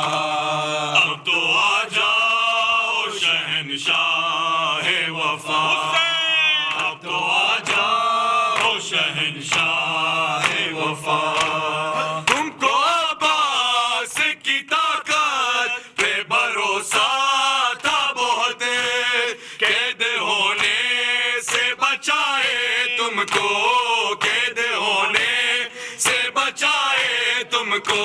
اب تو آ جاؤ شہنشاہ وفا اب تو آ جاؤ شہنشاہ وفا تم کو عباس کی طاقت پہ بھروسہ تھا بہت قید ہونے سے بچائے تم کو قید ہونے سے بچائے تم کو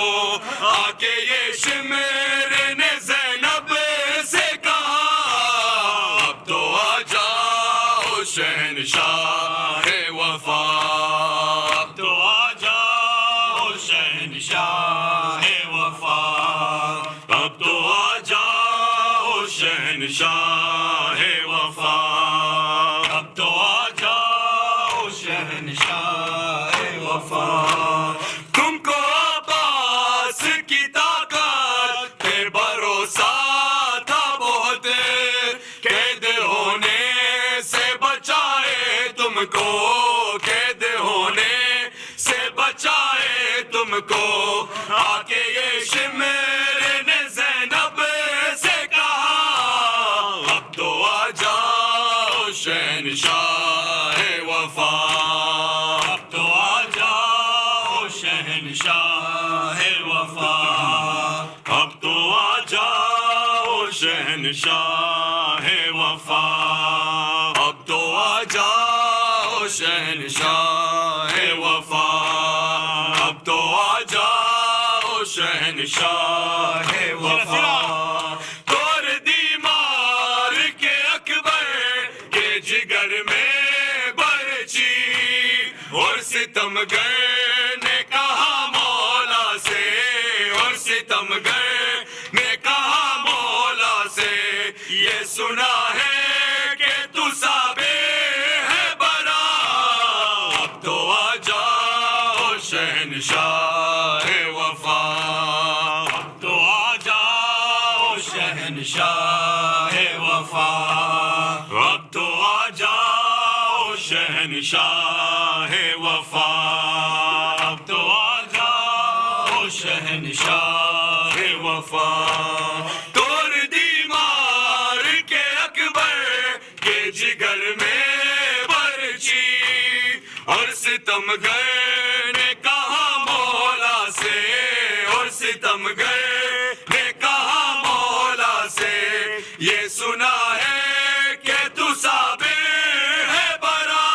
آ کے یہ شمر نے زینب سے کہا اب تو آ جاؤ شہنشاہ وفا اب تو آ جاؤ شہنشاہ وفا اب تو آ جاؤ شہنشاہ وفا اب تو آ جاؤ شہنشاہ وفا تم کو عباس کی طاقت پہ بھروسہ تھا بہت قید ہونے سے بچائے تم کو قید ہونے سے بچائے تم کو آ کے یہ شمر نے زینب سے کہا اب تو آ جاؤ شہنشاہ وفا اب تو آ جاؤ شہنشاہ وفا اب تو آ جاؤ شہنشاہ وفا اب تو آ جاؤ شہنشاہ وفا اب تو آ جاؤ شہنشاہ وفا توڑ دی مار کے اکبر کے جگر میں برچی اور ستم گر نے کہا مولا ستمگر نے کہا مولا سے یہ سنا ہے کہ تو صابر ہے برا اب تو آ جاؤ شہنشاہ وفا اب تو آ جاؤ شہنشاہ وفا اب تو آ جاؤ شہنشاہ وفا اب تو آ جاؤ شہنشاہ وفا توڑ دی مار کے اکبر کے جگر میں برچی اور ستمگر نے کہا مولا سے اور ستمگر نے کہا مولا سے یہ سنا ہے کہ تو صابر ہے برا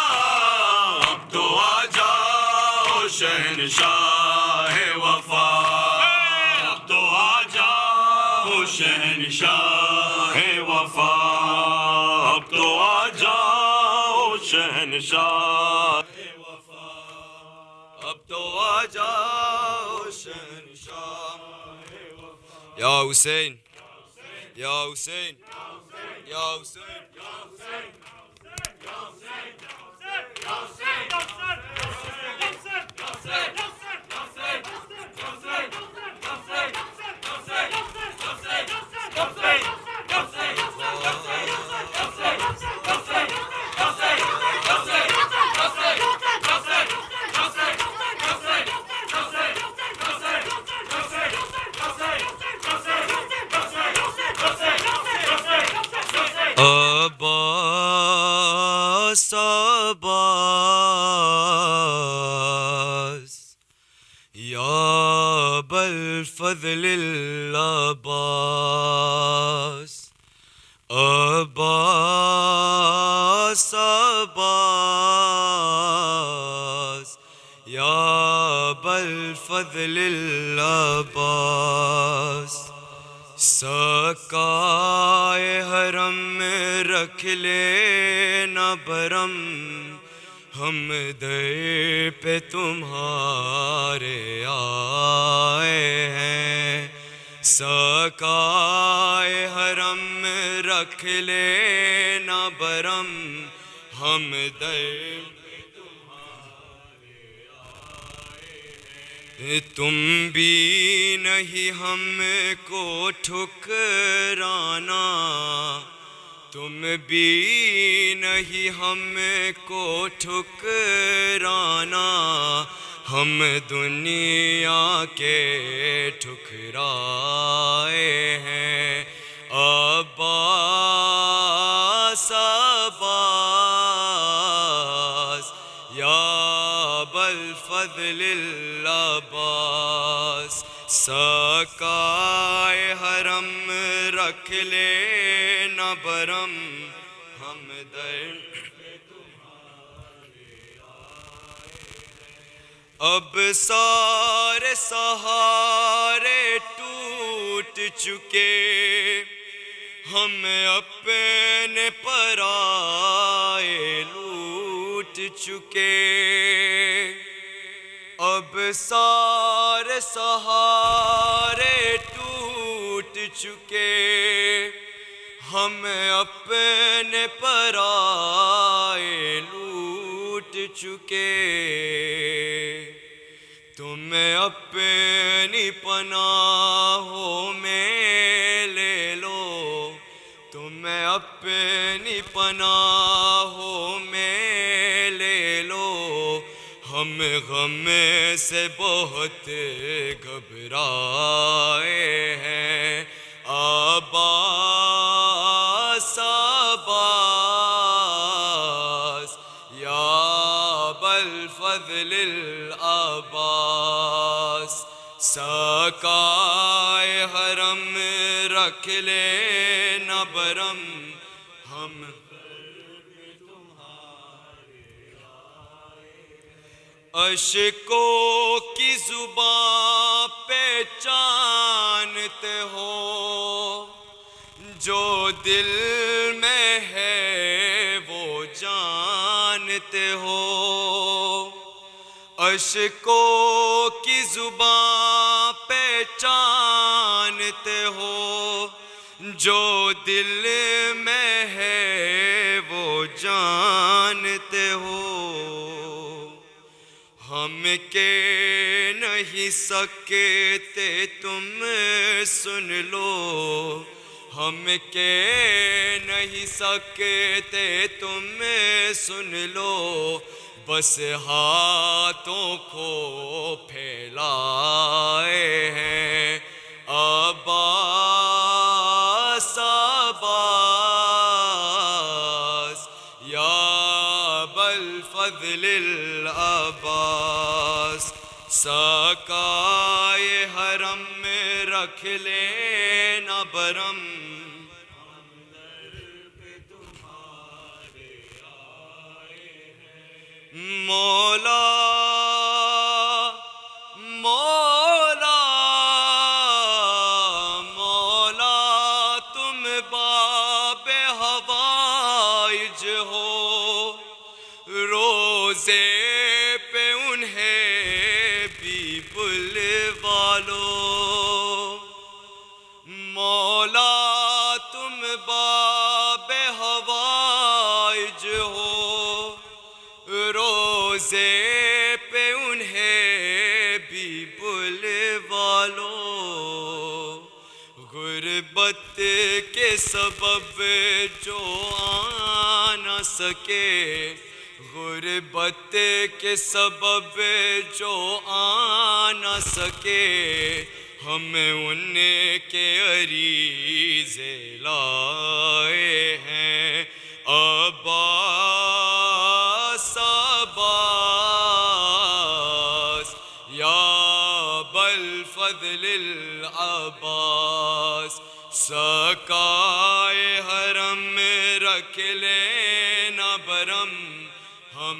اب تو آ جاؤ شہنشاہ وفا اب تو آ جاؤ شہنشاہ وفا اب تو آ جاؤ شہنشاہ وفا اب تو آ جاؤ شہنشاہ وفا یا حسین یا حسین یا حسین عباس عباس یا بالفضل العباس عباس عباس یا بالفضل العباس سقائے حرم میں رکھ لینا برم ہم در پہ تمہارے آئے ہیں سقائے حرم میں رکھ لینا برم ہم در تم بھی نہیں ہم کو ٹھکرانا تم بھی نہیں ہم کو ٹھکرانا ہم دنیا کے ٹھکرائے ہیں عباس عباس یا بالفضل العباس سقائے حرم رکھ لینا برم ہم در اب سارے سہارے ٹوٹ چکے ہم اپنے پرائے لوٹ چکے اب سارے سہارے ٹوٹ چکے ہم اپنے پرائے لوٹ چکے تمہیں اپنی پناہوں میں لے لو تمہیں اپنی پناہوں میں لے لو ہم غم سے بہت گھبرائے ہیں عباس عباس یا بالفضل العباس سقائے حرم رکھ لینا برم ہم اشکوں کی زباں پہچانتے ہو جو دل میں ہے وہ جانتے ہو اشکوں کی زباں پہچانتے پہچانتے ہو، جو دل میں ہے وہ جانتے ہو، ہم کہہ نہیں سکتے تم سن لو، ہم کہہ نہیں سکتے تم سن لو، بس ہاتھوں کو پھیلائے ہیں عباس عباس، یا بالفضل العباس، سقائے حرم میں رکھ لینا برم، مولا مولا مولا تم باب حوائج ہو، روزے پہ انہیں بھی بلوا لو، مولا تم باب حوائج ہو، روزے پہ انہیں بھی بلوا لو، غربت کے سبب جو آ نہ سکے، غربت کے سبب جو آ نہ سکے، ہم ان کے عریضے لائے ہیں عباس عباس، یا بالفضل العباس، سقائے حرم میں رکھ لینا برم، ہم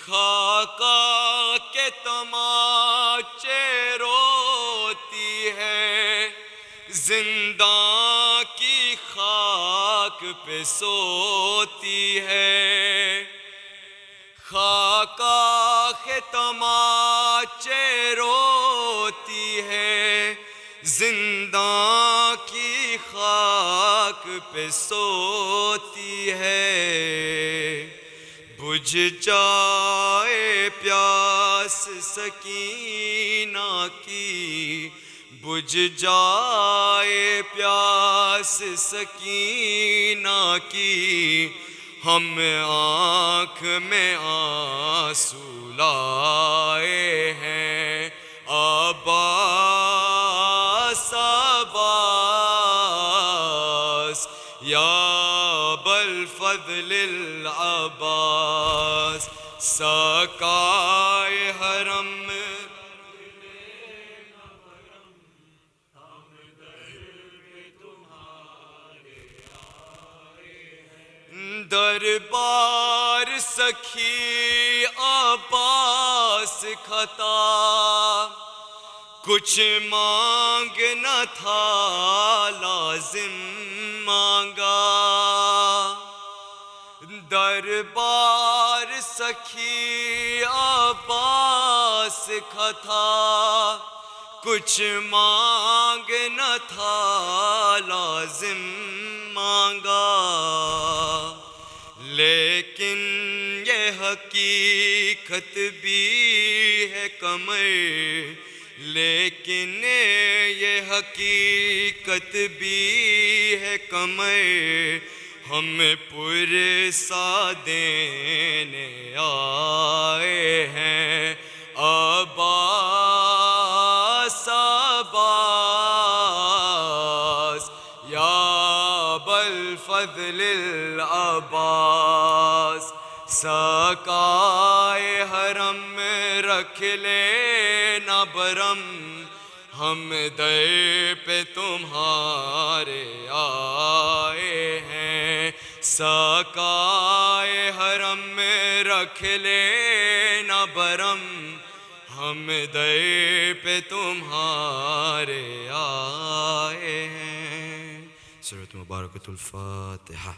خاکہ کے تماچے روتی ہے، زنداں کی خاک پہ سوتی ہے، خاکہ کے تماچے روتی ہے، زنداں کی خاک پہ سوتی ہے، بجھ جائے پیاس سکینہ کی، بجھ جائے پیاس سکینہ کی، ہم آنکھ میں آنسو لائے ہیں عباس عباس، یا بالفضل العباس، سقائے حرم دربار سخی عباس کھتا، کچھ مانگ نہ تھا لازم مانگا، دربار سخی عباس کھتا، کچھ مانگ نہ تھا لازم مانگا، لیکن یہ حقیقت بھی ہے کمر، لیکن یہ حقیقت بھی ہے کمر، ہم پرسا دینے آئے ہیں عباس عباس، یا بالفضل العباس، سقائے حرم میں رکھ لینا برم، ہم در پہ تمہارے آئے ہیں، سقائے حرم میں رکھ لینا برم، ہم در پہ تمہارے آئے ہیں۔ سورۃ مبارکۃ الفاتحہ۔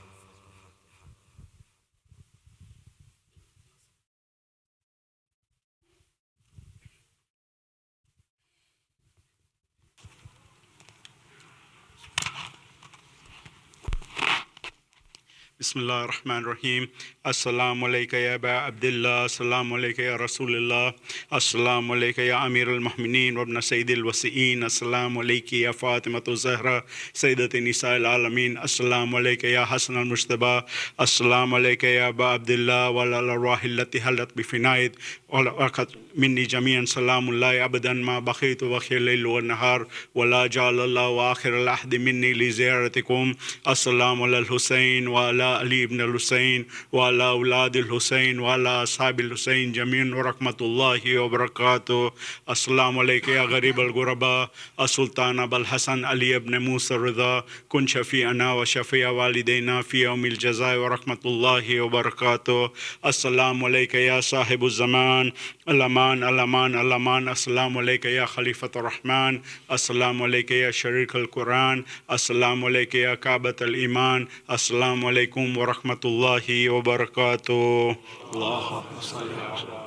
بسم الله الرحمن الرحيم. السلام عليك يا أبا عبد الله، السلام عليك يا رسول الله، السلام عليك يا أمير المؤمنين وابن سيد الوسيين، السلام عليك يا فاطمة الزهراء سيدة نساء العالمين، السلام عليك يا حسن المجتبى، السلام عليك يا أبا عبد الله وعلى الأرواح التي هلت بفنائك ولقد مني جميعا سلام الله أبدا ما بقيت وخير الليل والنهار ولا جعل الله آخر العهد مني لزيارتكم. السلام على الحسين وعلى علي بن الحسين وعلى أولاد الحسين وعلى أصحاب الحسين جميعا ورحمة الله وبركاته. السلام عليك يا غريب الغرباء السلطان أبا الحسن علي بن موسى الرضا، كن شفيعنا وشفيع والدينا في يوم الجزاء ورحمة الله وبركاته. السلام عليك يا صاحب الزمان، الأمان الأمان الأمان. السلام عليك يا خليفة الرحمن، السلام عليك يا شريك القرآن، السلام عليك يا كعبة الإيمان، السلام عليكم ورحمة الله وبركاته. اللهم صل على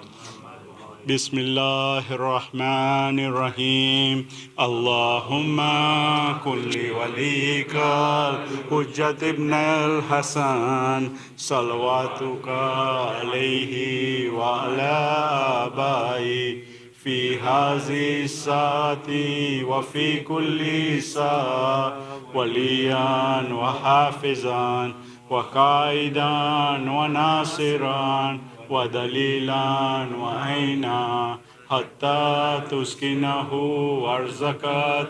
بسم الله الرحمن الرحيم. اللهم كن لوليك الحجة ابن الحسن صلواتك عليه وعلى آبائه في هذه الساعة وفي كل ساعة وليا وحافظا وقائدا وناصرا ودليلا وعينا حتى تسكنه أرزك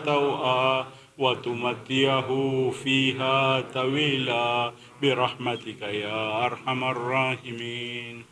توأ وتمتيه فيها طويلا برحمتك يا أرحم الراحمين.